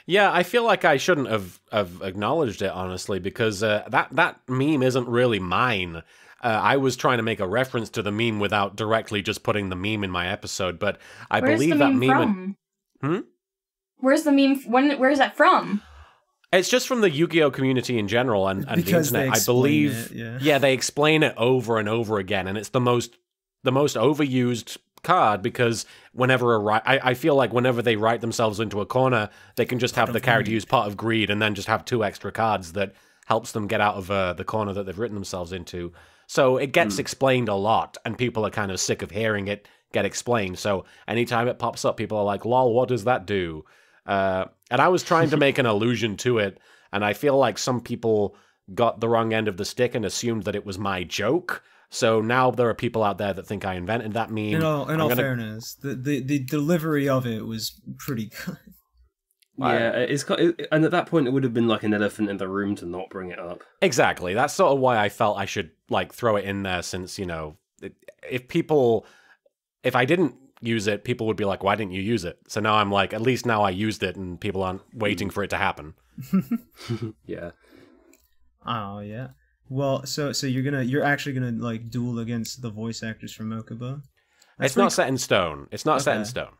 Yeah, I feel like I shouldn't have acknowledged it, honestly, because that meme isn't really mine. I was trying to make a reference to the meme without directly just putting the meme in my episode, but I believe that meme from? Where's the meme? Where is that from? It's just from the Yu-Gi-Oh community in general and the internet. I believe, they explain it over and over again, and it's the most overused card because whenever I feel like whenever they write themselves into a corner, they can just have the character use Pot of Greed and then just have 2 extra cards that helps them get out of the corner that they've written themselves into. So it gets explained a lot, and people are kind of sick of hearing it get explained. So anytime it pops up, people are like, "Lol, what does that do?" And I was trying to make an allusion to it, and I feel like some people got the wrong end of the stick and assumed that it was my joke. So now there are people out there that think I invented that meme. In all fairness, the delivery of it was pretty good. Yeah, and at that point it would have been like an elephant in the room to not bring it up. Exactly. That's sort of why I felt I should like throw it in there, since, you know, if I didn't use it, people would be like, why didn't you use it? So now I'm like, at least now I used it and people aren't waiting for it to happen. Yeah. Oh yeah. Well, so you're actually gonna like duel against the voice actors from Mokuba? It's not set in stone. It's not set in stone.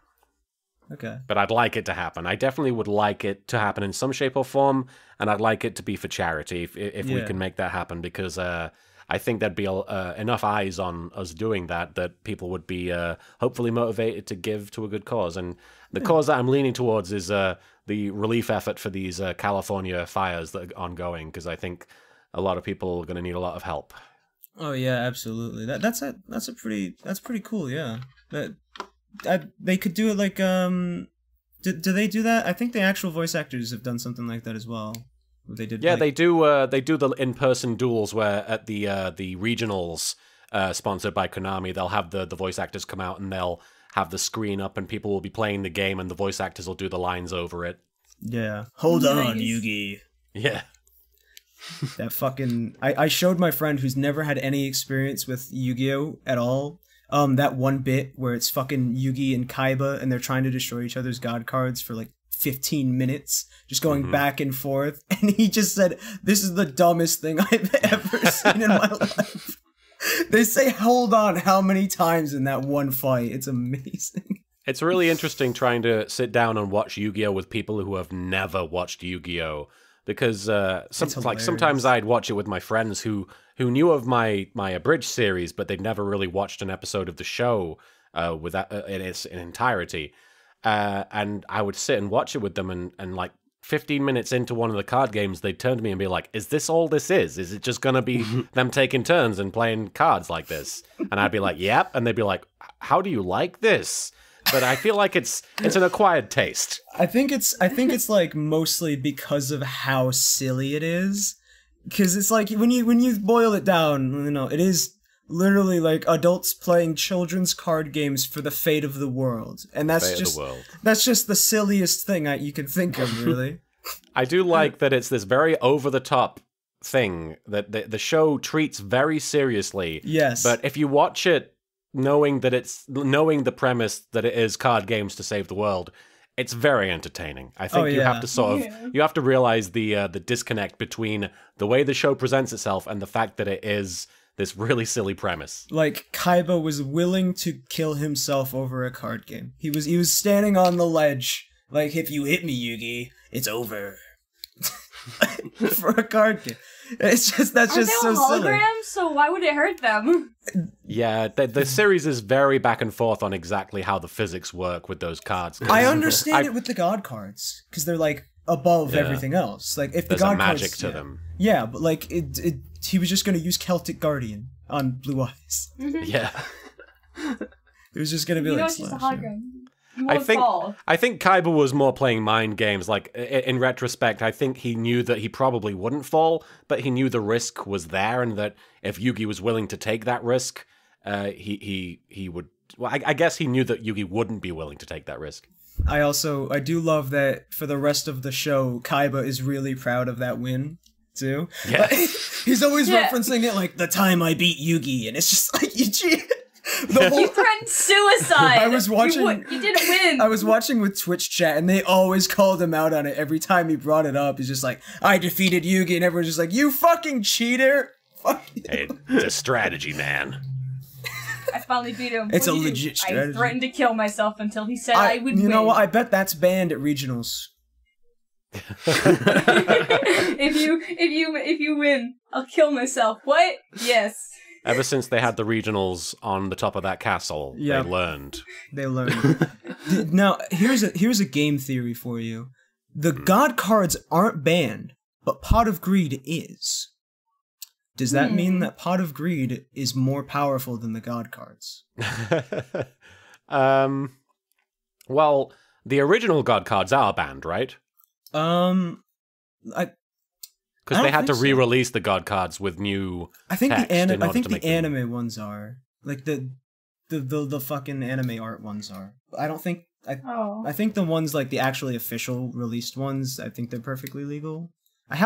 Okay. But I'd like it to happen. I definitely would like it to happen in some shape or form, and I'd like it to be for charity if we can make that happen, because I think there'd be enough eyes on us doing that people would be hopefully motivated to give to a good cause. And the cause that I'm leaning towards is the relief effort for these California fires that are ongoing, because I think a lot of people are going to need a lot of help. Oh yeah, absolutely. That's pretty cool. Yeah, they could do it like do they do that? I think the actual voice actors have done something like that as well. They did. Yeah, they do. They do the in-person duels where at the regionals sponsored by Konami, they'll have the voice actors come out and they'll have the screen up and people will be playing the game and the voice actors will do the lines over it. Yeah. Hold on, Yugi. Yeah. That fucking... I showed my friend who's never had any experience with Yu-Gi-Oh! At all that one bit where it's fucking Yugi and Kaiba and they're trying to destroy each other's god cards for like 15 minutes, just going back and forth, and he just said, "This is the dumbest thing I've ever seen in my life." They say "hold on" how many times in that one fight? It's amazing. It's really interesting trying to sit down and watch Yu-Gi-Oh with people who have never watched Yu-Gi-Oh, because sometimes I'd watch it with my friends who knew of my abridged series, but they'd never really watched an episode of the show with that in its entirety. And I would sit and watch it with them, and like 15 minutes into one of the card games, they'd turn to me and be like, "Is this all this is? Is it just gonna be them taking turns and playing cards like this?" And I'd be like, "Yep." And they'd be like, "How do you like this?" But I feel like it's an acquired taste. I think it's like mostly because of how silly it is. Because it's like when you boil it down, it is literally like adults playing children's card games for the fate of the world, and that's just the silliest thing you can think of, really. I do like that it's this very over the top thing that the show treats very seriously. Yes, but if you watch it knowing the premise that it is card games to save the world, it's very entertaining. I think you have to you have to realize the disconnect between the way the show presents itself and the fact that it is this really silly premise. Like, Kaiba was willing to kill himself over a card game. He was standing on the ledge, like, "If you hit me, Yugi, it's over." For a card game. That's just so silly. Holograms, so why would it hurt them? Yeah, the series is very back and forth on exactly how the physics work with those cards. I understand it with the god cards, because they're like above everything else. Like, if there's the god a magic cards, to them. Yeah, but like he was just gonna use Celtic Guardian on Blue Eyes. Yeah. It was just gonna be like, it's just a hologram. I think Kaiba was more playing mind games. Like, in retrospect, I think he knew that he probably wouldn't fall, but he knew the risk was there, and that if Yugi was willing to take that risk, he would. Well, I guess he knew that Yugi wouldn't be willing to take that risk. I do love that for the rest of the show, Kaiba is really proud of that win too. Yeah. He's always referencing it like, "The time I beat Yugi," and it's just like, you threatened suicide. I was watching. You didn't win. I was watching with Twitch chat, and they always called him out on it every time he brought it up. He's just like, "I defeated Yugi," and everyone's just like, "You fucking cheater!" Fuck you. Hey, it's a strategy, man. I finally beat him. It's a legit strategy. I threatened to kill myself until he said I would win. You know what? I bet that's banned at regionals. if you win, I'll kill myself. What? Yes. Ever since they had the regionals on the top of that castle, they learned. They learned. Now, here's a game theory for you. The god cards aren't banned, but Pot of Greed is. Does that mean that Pot of Greed is more powerful than the god cards? Well, the original god cards are banned, right? Because they had to re-release the god cards with new. I think the anime ones are like the fucking anime art ones are. I don't think. I think the ones like the actually official released ones, I think they're perfectly legal. I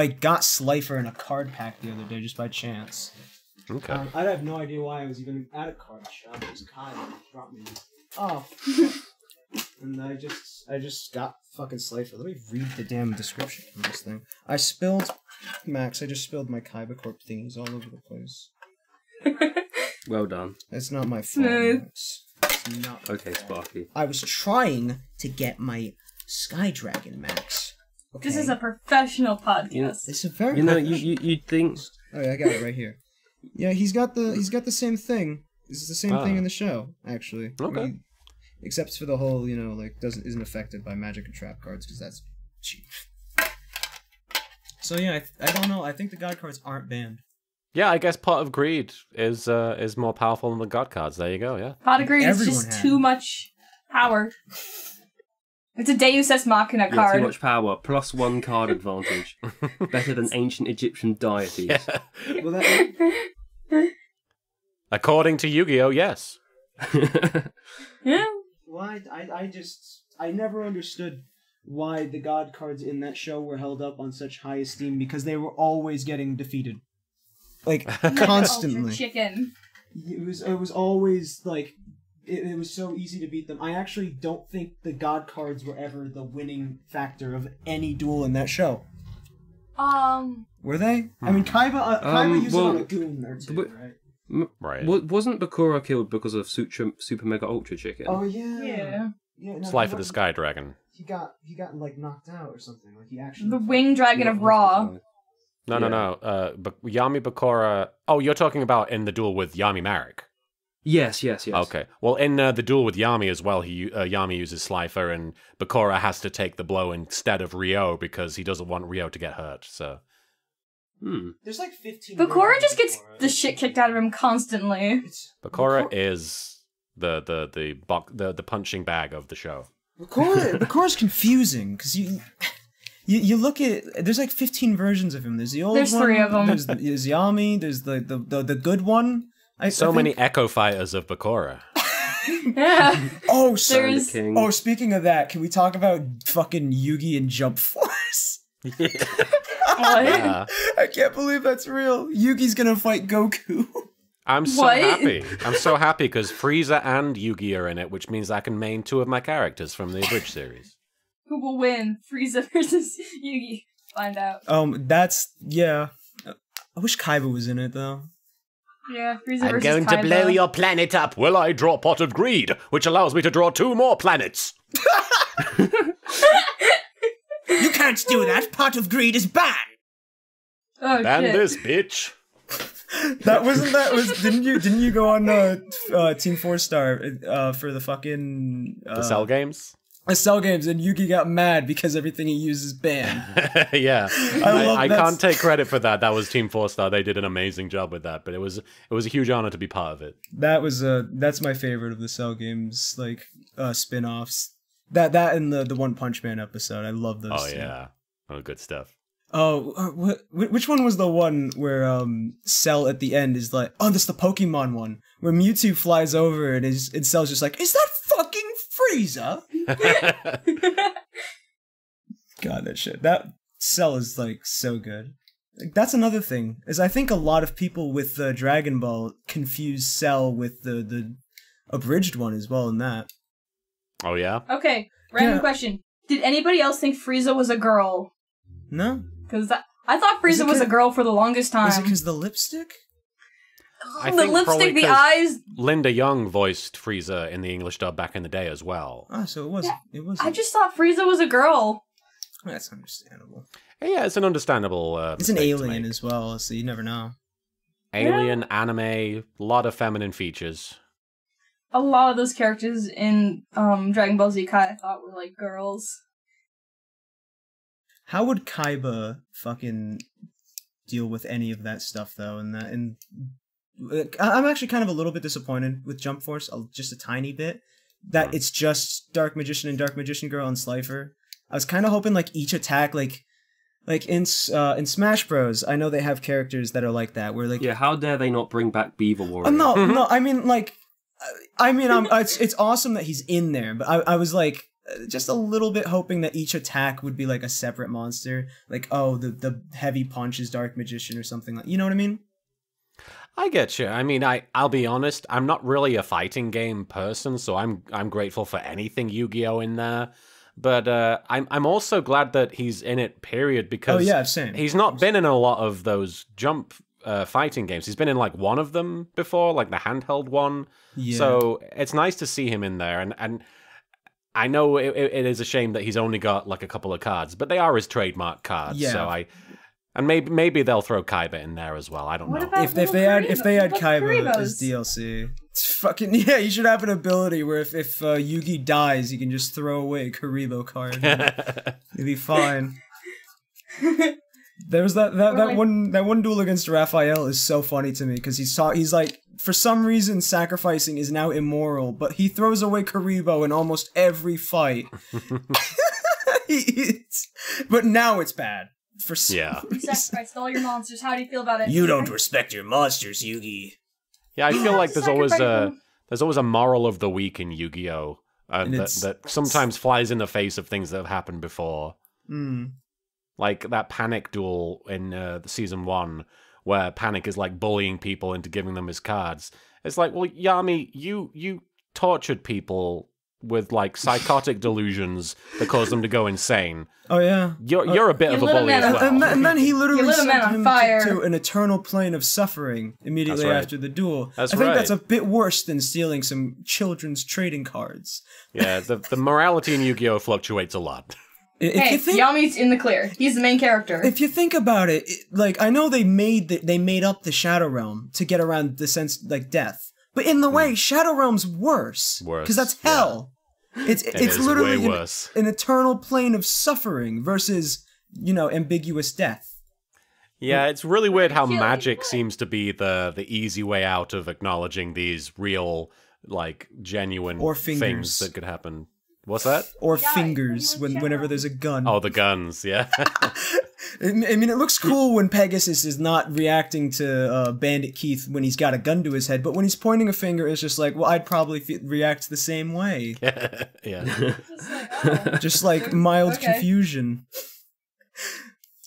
got Slifer in a card pack the other day just by chance. Okay. I have no idea why I was even at a card shop. It was Kyle brought me. Oh. And I just got fucking Slifer. Let me read the damn description of this thing. I just spilled my Kaiba Corp thingies all over the place. Well done. It's not my fault. It's not my okay, fault. Sparky. I was trying to get my Sky Dragon Max. Okay. This is a professional podcast. It's a very. You'd think. Oh yeah, I got it right here. Yeah, he's got the same thing. This is the same thing in the show, actually. Okay. Except for the whole, isn't affected by magic and trap cards, because that's cheap. So yeah, I don't know. I think the god cards aren't banned. Yeah, I guess Pot of Greed is more powerful than the god cards. There you go. Yeah. Pot of Greed is just too much power. It's a Deus Ex Machina card. Too much power. +1 card advantage. Better than ancient Egyptian deities. Yeah. Well, according to Yu-Gi-Oh, yes. Yeah. Why? I never understood why the god cards in that show were held up on such high esteem, because they were always getting defeated. like Ultra constantly. chicken. It was always like it was so easy to beat them. I actually don't think the god cards were ever the winning factor of any duel in that show. Were they? I mean, Kaiba used it on a goon or two, right? Right. Wasn't Bakura killed because of Super Mega Ultra Chicken? Oh yeah. Yeah. Yeah. It's Life of the Sky Dragon. He got like knocked out or something. Like he actually. The winged dragon of Ra. No. But Yami Bakura. Oh, you're talking about in the duel with Yami Marek. Yes. Okay. Well, in the duel with Yami as well, Yami uses Slifer, and Bakura has to take the blow instead of Ryo because he doesn't want Ryo to get hurt. So. There's like 15. Bakura just gets the shit kicked out of him constantly. Bakura is the punching bag of the show. Bakura's confusing because you look at there's like 15 versions of him. There's the old one. There's 3 of them. There's Yami. There's the good one. I think... many echo fighters of Bakura. Yeah. Speaking of that, can we talk about fucking Yugi and Jump Force? What? Yeah. I can't believe that's real. Yugi's gonna fight Goku. I'm so What? happy. I'm so happy because Frieza and Yugi are in it, which means I can main 2 of my characters from the Abridged series. Who will win? Frieza versus Yugi. Find out. Yeah. I wish Kaiba was in it though. Yeah, Frieza I'm versus going to Kaiba. blow your planet up. Will I draw Pot of Greed, which allows me to draw 2 more planets? You can't do that. Pot of Greed is banned. Oh, Ban shit. this, bitch. Didn't you go on Team 4-Star for the fucking The Cell games? the Cell games and Yugi got mad because everything he used is banned. Yeah. I that's- can't take credit for that. That was Team 4-Star. They did an amazing job with that, but it was a huge honor to be part of it. That's my favorite of the Cell games like spin-offs. That and the One Punch Man episode. I love those. Oh two. yeah. Oh, good stuff. Oh, which one was the one where Cell at the end is like, oh, this is the Pokemon one where Mewtwo flies over and Cell's just like, is that fucking Frieza? God, that shit. That Cell is like so good. Like, that's another thing is I think a lot of people with Dragon Ball confuse Cell with the abridged one as well in that. Oh yeah. Okay, random question. Did anybody else think Frieza was a girl? No, Because I thought Frieza was a girl for the longest time. is it because the lipstick? I The think probably lipstick, the 'cause eyes. Linda Young voiced Frieza in the English dub back in the day as well. Oh, so it was. Yeah, It was. I just thought Frieza was a girl. That's understandable. Yeah, it's an understandable. It's an mistake to alien make. as well, so you never know. Alien, anime, a lot of feminine features. A lot of those characters in Dragon Ball Z Kai I thought were like girls. How would Kaiba fucking deal with any of that stuff though? And I'm actually kind of a little bit disappointed with Jump Force, just a tiny bit. That it's just Dark Magician and Dark Magician Girl and Slifer. I was kind of hoping like each attack, like in Smash Bros. I know they have characters that are like that, where like how dare they not bring back Beaver Warrior? no, I mean like, it's awesome that he's in there, but I was like just a little bit hoping that each attack would be like a separate monster, like oh the heavy punch is Dark Magician or something like, you know what I mean? I get you. I mean, I'll be honest. I'm not really a fighting game person, so I'm grateful for anything Yu-Gi-Oh in there. But I'm also glad that he's in it. Period. Because same. he's not been in a lot of those jump fighting games. He's been in like one of them before, like the handheld one. Yeah. So it's nice to see him in there. And I know it is a shame that he's only got like a couple of cards, but they are his trademark cards. Yeah. So and maybe they'll throw Kaiba in there as well. I don't What know. about If they add Kaiba Littlekuribohs? as DLC, it's fucking you should have an ability where if Yugi dies, you can just throw away a Kuriboh card. It'd be fine. There was that one duel against Raphael is so funny to me because he's like for some reason sacrificing is now immoral, but he throws away Kuriboh in almost every fight. But now it's bad. For some Yeah. You sacrificed all your monsters. How do you feel about it? You don't respect your monsters, Yugi. Yeah, I feel like there's always Sacrifice a moral of the week in Yu-Gi-Oh! That sometimes flies in the face of things that have happened before. Mm. Like that panic duel in season 1, where Panic is like bullying people into giving them his cards. It's like, well, Yami, you tortured people with like psychotic delusions that caused them to go insane. Oh yeah, you're a bit of a bully as well. And then he literally sent him fire. to an eternal plane of suffering immediately after the duel. I think that's a bit worse than stealing some children's trading cards. Yeah, the morality in Yu-Gi-Oh fluctuates a lot. Hey, Yami's in the clear. He's the main character. If you think about it, like I know they made up the Shadow Realm to get around the sense like death. But in the way, Shadow Realm's worse. Because that's hell. Yeah. It's literally an eternal plane of suffering versus, ambiguous death. Yeah, it's really weird how magic seems to be the easy way out of acknowledging these real, like, genuine things that could happen. What's that? Or fingers, whenever there's a gun. Oh, the guns, yeah. I mean, it looks cool when Pegasus is not reacting to Bandit Keith when he's got a gun to his head, but when he's pointing a finger, it's just like, well, I'd probably react the same way. Yeah. Just like mild confusion.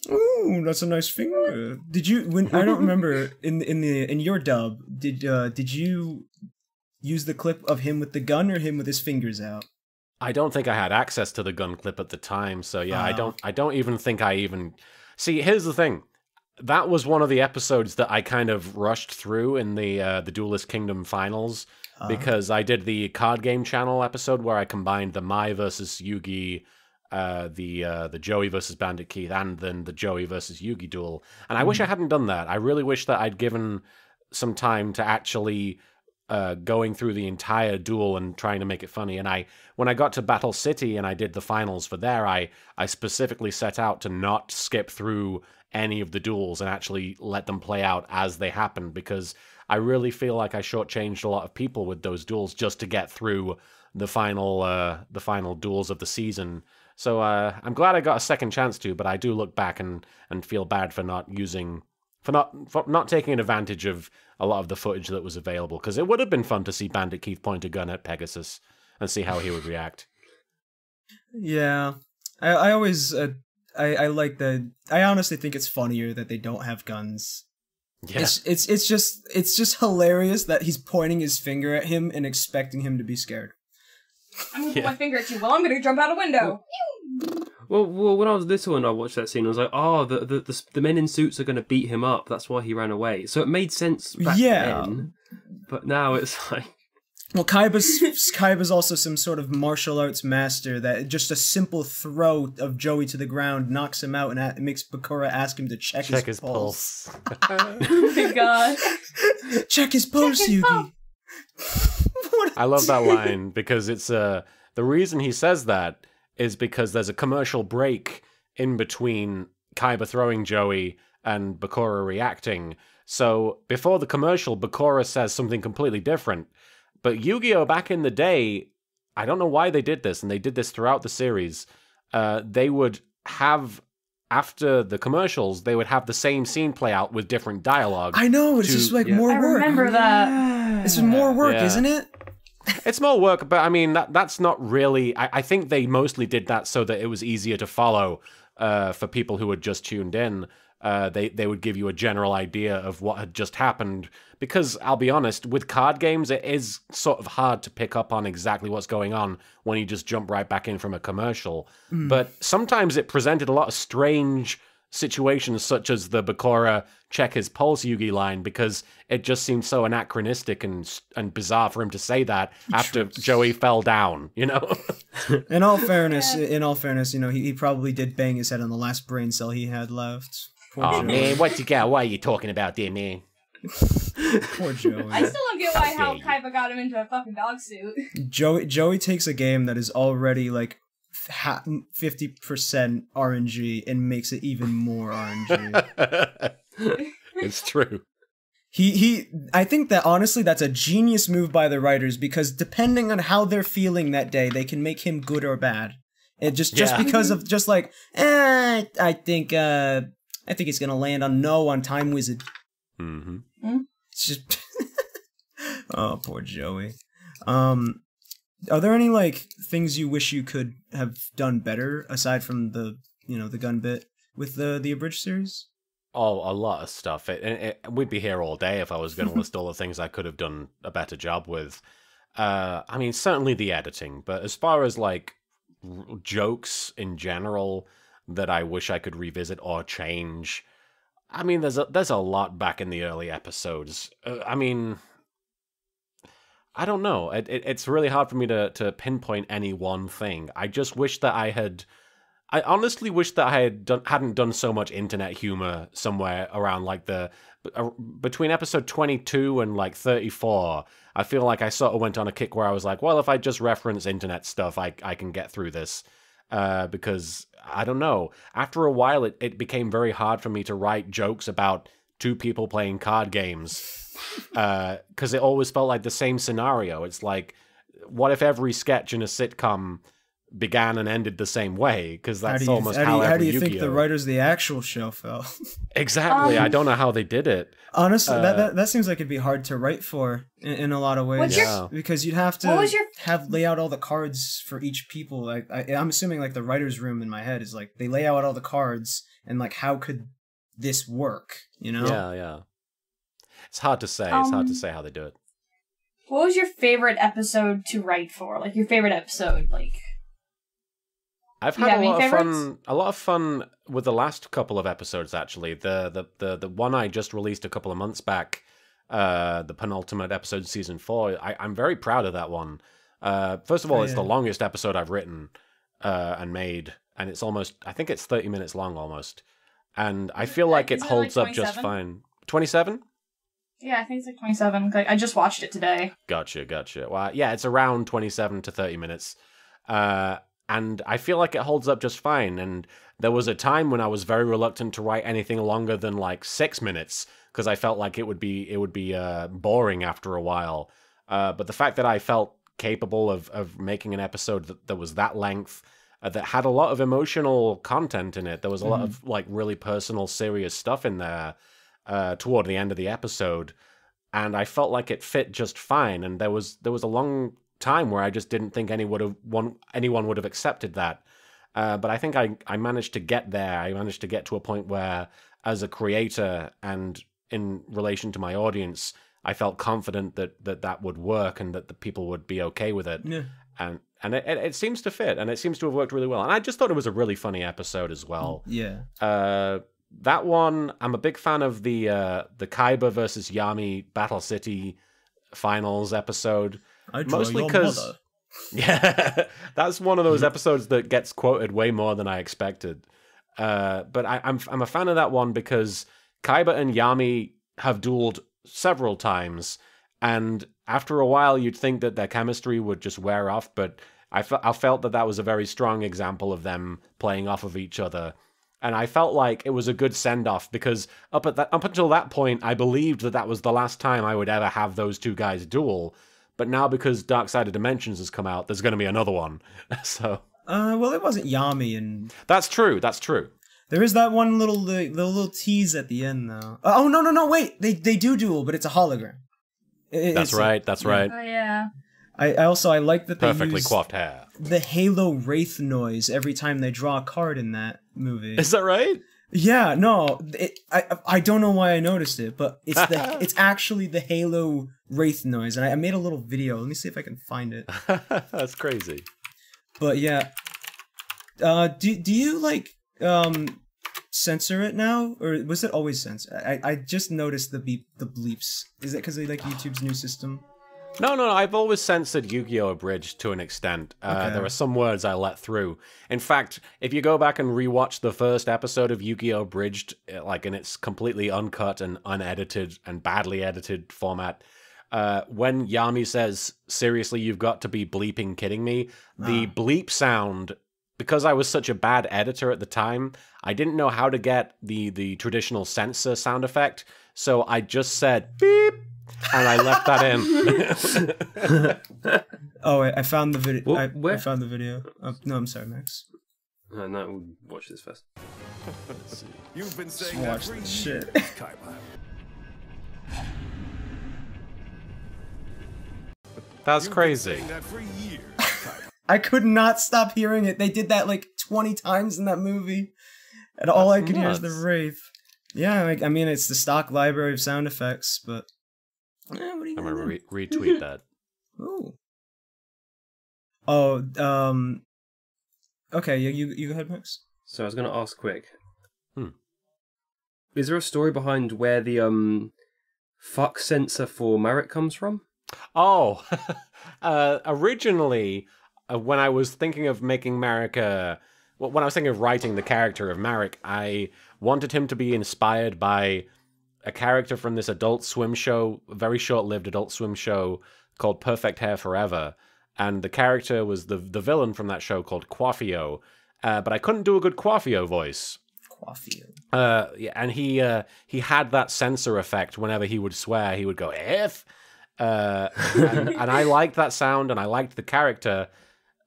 Ooh, that's a nice finger. Did you? I don't remember in your dub. Did you use the clip of him with the gun or him with his fingers out? I don't think I had access to the gun clip at the time, so yeah, I don't even think I even... See, here's the thing. That was one of the episodes that I kind of rushed through in the Duelist Kingdom finals, because I did the card game channel episode where I combined the Mai versus Yugi, the Joey versus Bandit Keith, and then the Joey versus Yugi duel. And I wish I hadn't done that. I really wish that I'd given some time to actually... going through the entire duel and trying to make it funny. And when I got to Battle City and I did the finals for there, I specifically set out to not skip through any of the duels and actually let them play out as they happened, because I really feel like I shortchanged a lot of people with those duels just to get through the final duels of the season. So I'm glad I got a second chance to, but I do look back and feel bad for not taking advantage of a lot of the footage that was available, because it would have been fun to see Bandit Keith point a gun at Pegasus and see how he would react. Yeah, I always I like the. I honestly think it's funnier that they don't have guns. Yeah. It's just hilarious that he's pointing his finger at him and expecting him to be scared. I'm gonna put my finger at you. Well, I'm gonna jump out a window. Well, when I was little and I watched that scene, I was like, oh, the men in suits are going to beat him up. That's why he ran away. So it made sense back then. But now it's like... Well, Kaiba's also some sort of martial arts master that just a simple throw of Joey to the ground knocks him out and makes Bakura ask him to check his pulse. Oh my god. Check his pulse, Yugi. I love that line because it's the reason he says that is because there's a commercial break in between Kaiba throwing Joey and Bakura reacting. So before the commercial, Bakura says something completely different. But Yu-Gi-Oh! Back in the day, I don't know why they did this, and they did this throughout the series. They would have, after the commercials, they would have the same scene play out with different dialogue. I know, it's just like more work. I remember that. It's more work, isn't it? It's more work, but I mean, that's not really... I think they mostly did that so that it was easier to follow for people who had just tuned in. They would give you a general idea of what had just happened. Because, I'll be honest, with card games, it is sort of hard to pick up on exactly what's going on when you just jump right back in from a commercial. But sometimes it presented a lot of strange situations, such as the Bakura check his pulse Yugi line, because it just seemed so anachronistic and bizarre for him to say that after Joey fell down, you know? In all fairness, you know, he probably did bang his head on the last brain cell he had left. Oh man, what are you talking about there, man? Poor Joey. I still don't get how Kaiba got him into a fucking dog suit. Joey takes a game that is already like 50% RNG and makes it even more RNG. It's true. I think that honestly that's a genius move by the writers, because depending on how they're feeling that day, they can make him good or bad. And just because of just like, I think it's gonna land on no on Time Wizard. It's just oh, poor Joey. Are there any like things you wish you could have done better aside from the the gun bit with the Abridged series? Oh, a lot of stuff. We'd be here all day if I was going to list all the things I could have done a better job with. I mean, certainly the editing, but as far as like jokes in general that I wish I could revisit or change, I mean, there's a lot back in the early episodes. I mean, I don't know. It's really hard for me to pinpoint any one thing. I just wish that I honestly wish that I hadn't done so much internet humor somewhere around like between episode 22 and like 34. I feel like I sort of went on a kick where I was like, well, if I just reference internet stuff, I can get through this. Because I don't know. After a while, it became very hard for me to write jokes about two people playing card games. Because it always felt like the same scenario. It's like, what if every sketch in a sitcom began and ended the same way? Because that's almost how How do you think the writers of the actual show felt? Exactly. I don't know how they did it. Honestly, that seems like it'd be hard to write for in a lot of ways. Because you'd have to lay out all the cards for each people. Like I'm assuming like the writer's room in my head is like they lay out all the cards and like how could this work? You know? Yeah. It's hard to say. It's hard to say how they do it. What was your favorite episode to write for? Like your favorite episode, like. I've had a lot of fun with the last couple of episodes. Actually, the one I just released a couple of months back, the penultimate episode, season 4. I'm very proud of that one. First of all, it's the longest episode I've written and made, and it's I think it's 30 minutes long almost, and I feel like it holds up just fine. 27? Yeah, I think it's like 27. I just watched it today. Gotcha. Well, yeah, it's around 27 to 30 minutes. And I feel like it holds up just fine. And there was a time when I was very reluctant to write anything longer than like 6 minutes because I felt like it would be boring after a while. But the fact that I felt capable of making an episode that was that length, that had a lot of emotional content in it. There was a lot of like really personal, serious stuff in there toward the end of the episode, and I felt like it fit just fine. And there was a long time where I just didn't think anyone would have accepted that. But I think I managed to get there. I managed to get to a point where, as a creator and in relation to my audience, I felt confident that would work and that the people would be okay with it. Yeah. And it seems to fit, and it seems to have worked really well. And I just thought it was a really funny episode as well. Yeah. That one, I'm a big fan of the Kaiba versus Yami Battle City finals episode. Mostly because, yeah, that's one of those episodes that gets quoted way more than I expected. But I'm a fan of that one because Kaiba and Yami have dueled several times, and after a while you'd think that their chemistry would just wear off, but I felt that was a very strong example of them playing off of each other. And I felt like it was a good send-off because up until that point, I believed that was the last time I would ever have those two guys duel. But now, because Dark Side of Dimensions has come out, there's going to be another one. So. Well, it wasn't Yami and. That's true. There is that one little tease at the end, though. Oh no! Wait, they do duel, but it's a hologram. That's right. Oh yeah. I like that they perfectly use coiffed hair. The Halo Wraith noise every time they draw a card in that movie. Is that right? Yeah, no, I don't know why I noticed it, but it's actually the Halo Wraith noise, and I made a little video. Let me see if I can find it. That's crazy. But yeah, do you like censor it now, or was it always censored? I just noticed the bleeps. Is it because they like YouTube's new system? No, I've always censored Yu-Gi-Oh! Abridged to an extent. Okay. There are some words I let through. In fact, if you go back and rewatch the first episode of Yu-Gi-Oh! Abridged, like in its completely uncut and unedited and badly edited format, when Yami says, "Seriously, you've got to be bleeping kidding me," the bleep sound, because I was such a bad editor at the time, I didn't know how to get the traditional censor sound effect, so I just said, beep, and I left that in. Oh, wait, I found the video. I found the video. No, I'm sorry, Max. No, we'll watch this first. Let's see. You've been saying Watch that for this shit. years, Kaiba. That's You've crazy. been saying that for years, Kaiba. I could not stop hearing it. They did that like 20 times in that movie, and all I could hear is the Wraith. Yeah, I mean, it's the stock library of sound effects, but what are you I'm gonna gonna do? retweet that. Ooh. Oh, okay, yeah, you go ahead, Max. So I was going to ask quick. Hmm. Is there a story behind where the fuck sensor for Marek comes from? Oh, originally, when I was thinking of making Marek, when I was thinking of writing the character of Marek, I wanted him to be inspired by a character from this Adult Swim show, a very short-lived Adult Swim show called Perfect Hair Forever, and the character was the villain from that show called Quaffio, but I couldn't do a good Quaffio voice. Quaffio. Yeah, and he had that censor effect whenever he would swear. He would go F, and I liked that sound, and I liked the character.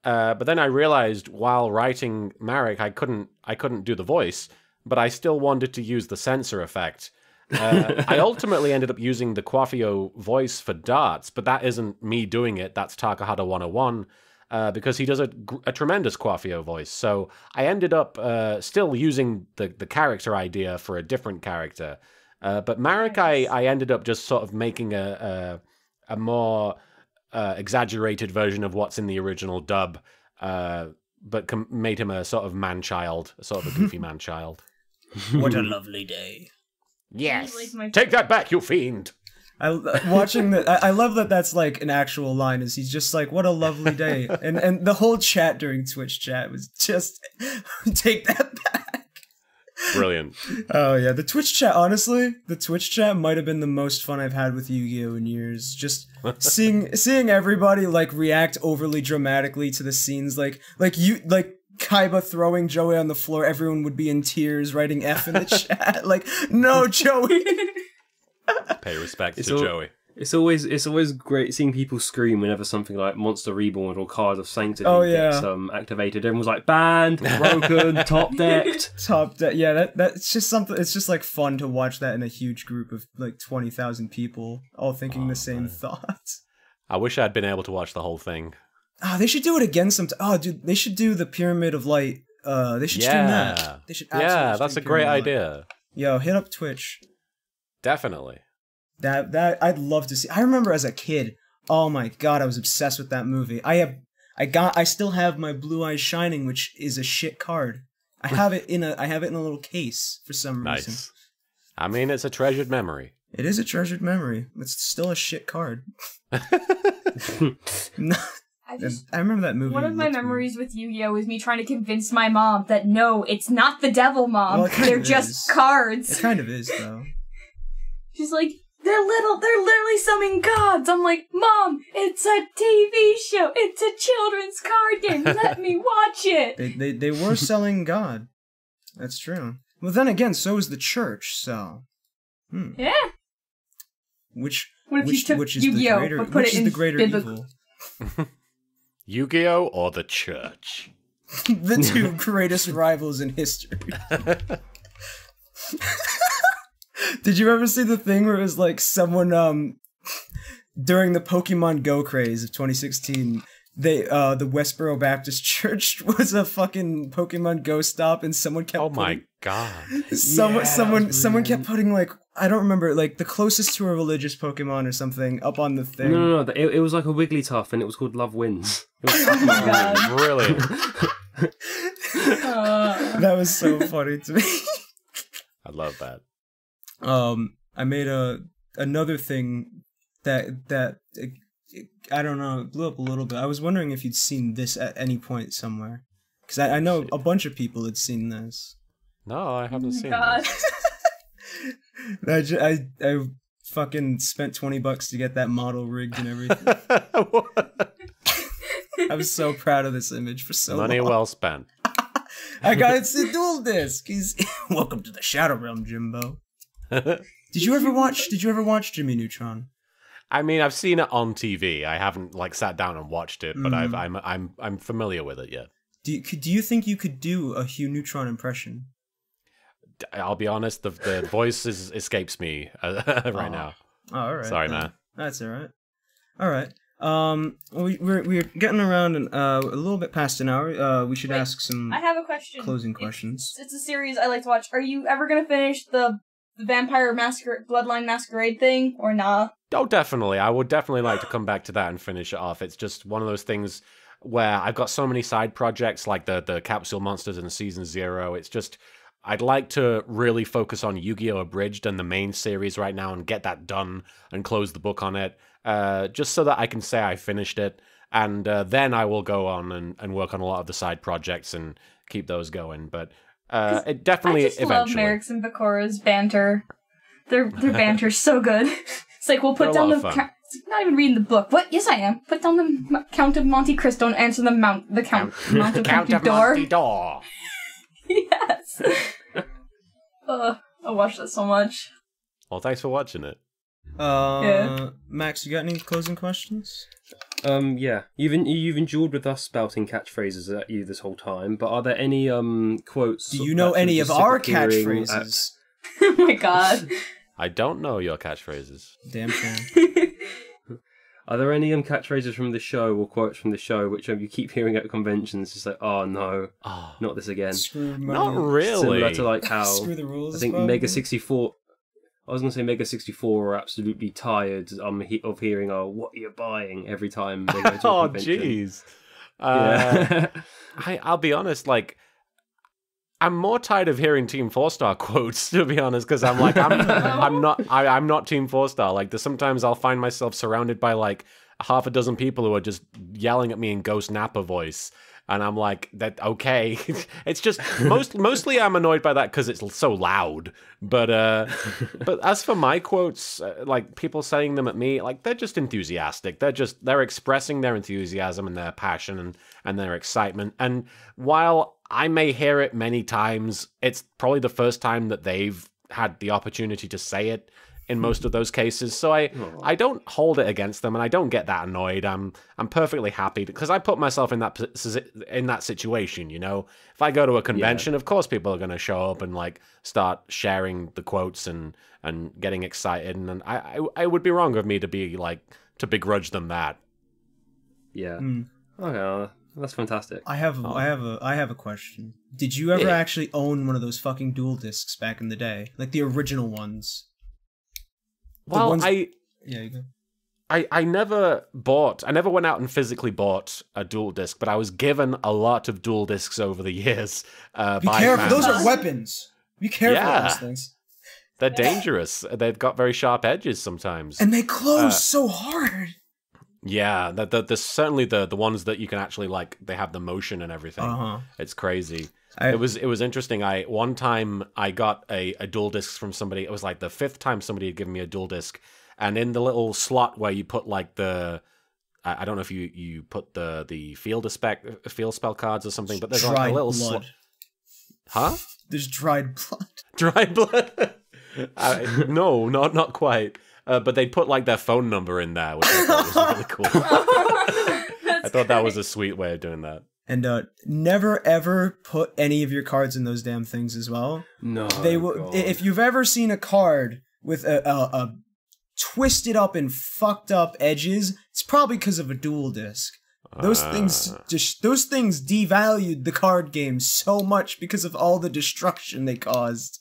But then I realized while writing Marek, I couldn't do the voice, but I still wanted to use the censor effect. I ultimately ended up using the Quaffio voice for darts, but that isn't me doing it. That's Takahata 101. Because he does a tremendous Quaffio voice. So I ended up still using the character idea for a different character. But Marek, I ended up just sort of making a more exaggerated version of what's in the original dub, but made him a sort of man-child, sort of a goofy man-child. What a lovely day. Yes. Like my- Take that back, you fiend. Watching that, I love that. That's like an actual line. Is he's just like, "What a lovely day," and the whole chat during Twitch chat was just take that back. Brilliant. Oh yeah, the Twitch chat. Honestly, the Twitch chat might have been the most fun I've had with Yu-Gi-Oh in years. Just seeing everybody like react overly dramatically to the scenes, like Kaiba throwing Joey on the floor. Everyone would be in tears, writing F in the chat. Like, no, Joey. Pay respect It's to all- Joey. It's always great seeing people scream whenever something like Monster Reborn or Card of Sanctity gets activated. Everyone's like banned, broken, top decked. Yeah, that's just something. It's just like fun to watch that in a huge group of like 20,000 people all thinking the same thoughts. I wish I'd been able to watch the whole thing. Oh, they should do it again sometime. Oh, dude, they should do the Pyramid of Light. They should stream that. They should. Yeah, that's a stream great Pyramid of Light. idea. Yo, hit up Twitch. Definitely. That I'd love to see. I remember as a kid. Oh my god, I was obsessed with that movie. I still have my Blue Eyes Shining, which is a shit card. I have it in a little case for some reason. Nice. I mean, it's a treasured memory. It is a treasured memory. It's still a shit card. I remember that movie. One of my looked memories with Yu-Gi-Oh is me trying to convince my mom that no, it's not the devil, Mom. Well, it kind They're of just is. cards. It kind of is, though. She's like, they're literally summoning gods. I'm like, Mom, it's a TV show. It's a children's card game. Let me watch it. They were selling God. That's true. Well, then again, so is the church. So, Yeah. which What if you took is Yu-Gi-Oh, the greater but put which it is in the greater biblical- evil? Yu-Gi-Oh or the church? The two greatest rivals in history. Did you ever see the thing where it was like someone during the Pokemon Go craze of 2016, the Westboro Baptist Church was a fucking Pokemon Go stop, and someone kept Oh my god. someone kept putting like, I don't remember, like the closest to a religious Pokemon or something up on the thing. No. It was like a Wigglytuff, and it was called Love Wins. It was Oh my god. Brilliant. That was so funny to me. I love that. I made another thing that I don't know, it blew up a little bit. I was wondering if you'd seen this at any point somewhere, because I know a bunch of people had seen this. No, I haven't seen God. this. I fucking spent $20 to get that model rigged and everything. I was so proud of this image for so Money long. well spent. I got it to dual disc. Welcome to the Shadow Realm, Jimbo. Did you ever watch Jimmy Neutron? I mean, I've seen it on TV. I haven't like sat down and watched it, but I'm familiar with it. Yeah. Do you think you could do a Hugh Neutron impression? I'll be honest, the voice escapes me right now. Oh, all right. Sorry, then. man. That's all right. All right. We're getting around a little bit past an hour. We should Wait, ask some I have a question. closing questions. It's a series I like to watch. Are you ever gonna finish the vampire bloodline masquerade thing, or nah? Oh, definitely. I would definitely like to come back to that and finish it off. It's just one of those things where I've got so many side projects like the Capsule Monsters in Season 0. It's just, I'd like to really focus on Yu-Gi-Oh! Abridged and the main series right now and get that done and close the book on it, just so that I can say I finished it. And then I will go on and work on a lot of the side projects and keep those going. But it definitely I just eventually. love Merrick's and Bakura's banter. Their banter's so good. It's like, we'll put They're a down lot the... of fun. Not even reading the book. What? Yes, I am. Put down the Count of Monte Cristo and answer the Mount of Count Monte of Door. Monty Door. Yes. I watched that so much. Well, thanks for watching it. Yeah. Max, you got any closing questions? Yeah. You've endured with us spouting catchphrases at you this whole time, but are there any quotes? Do you know that any you're of just our sick of hearing catchphrases? Oh my god. I don't know your catchphrases. Damn shame. Are there any catchphrases from the show or quotes from the show which you keep hearing at conventions? Just like, oh no, not this again. Screw Not money. really. Similar to like how Screw the rules. I think probably. Mega 64. I was gonna say Mega 64 are absolutely tired of hearing what you're buying every time they go to a Oh, convention. jeez. Yeah. I'll be honest, like, I'm more tired of hearing Team 4-Star quotes, to be honest, because I'm like, I'm not Team 4-Star. Like, sometimes I'll find myself surrounded by like half a dozen people who are just yelling at me in Ghost Nappa voice, and I'm like, that okay. It's just mostly I'm annoyed by that because it's so loud. But as for my quotes, like people saying them at me, like they're just enthusiastic. They're expressing their enthusiasm and their passion and their excitement. And while I may hear it many times, it's probably the first time that they've had the opportunity to say it in most of those cases. So I don't hold it against them, and I don't get that annoyed. I'm perfectly happy because I put myself in that situation, you know. If I go to a convention, of course people are going to show up and like start sharing the quotes and getting excited, and I would be wrong of me to be like to begrudge them that. Yeah. Okay, that's fantastic. I have a question. Did you ever actually own one of those fucking dual discs back in the day, like the original ones? Well, yeah, you go. I never went out and physically bought a dual disc, but I was given a lot of dual discs over the years. Be careful, those are weapons. Be careful of those things. They're dangerous. They've got very sharp edges sometimes. And they close so hard. Yeah, the certainly the ones that you can actually like, they have the motion and everything. It's crazy. It was interesting. One time I got a dual disc from somebody. It was like the 5th time somebody had given me a dual disc, and in the little slot where you put like the I don't know if you put the field spell cards or something, but there's like a little slot. Huh? There's dried blood. Dried blood? No, not quite. But they put like their phone number in there, which I thought was really cool. I thought that was a sweet way of doing that. And never ever put any of your cards in those damn things as well. No, they will. If you've ever seen a card with a twisted up and fucked up edges, it's probably because of a dual disc. Those things devalued the card game so much because of all the destruction they caused.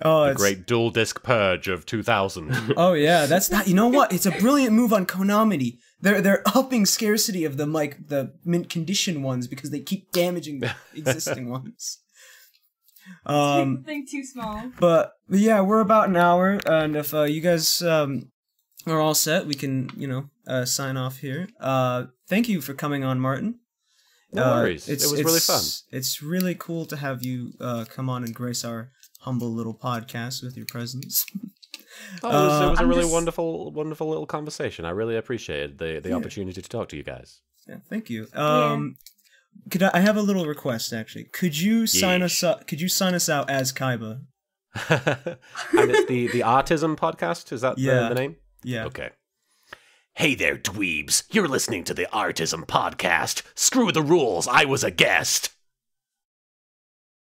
Oh, the great dual disc purge of 2000. Oh yeah, that's not. You know what? It's a brilliant move on Konami. They're upping scarcity of them, like the mint condition ones, because they keep damaging the existing ones. Make the thing too small. But yeah, we're about an hour, and if you guys are all set, we can sign off here. Thank you for coming on, Martin. No worries. It was really fun. It's really cool to have you come on and grace our humble little podcast with your presence. It was a really wonderful little conversation. I really appreciated the opportunity to talk to you guys. Yeah, thank you. I have a little request actually? Could you sign us up? Could you sign us out as Kaiba? And it's the Artism podcast. Is that the name? Yeah. Okay. Hey there, dweebs. You're listening to the Artism podcast. Screw the rules. I was a guest.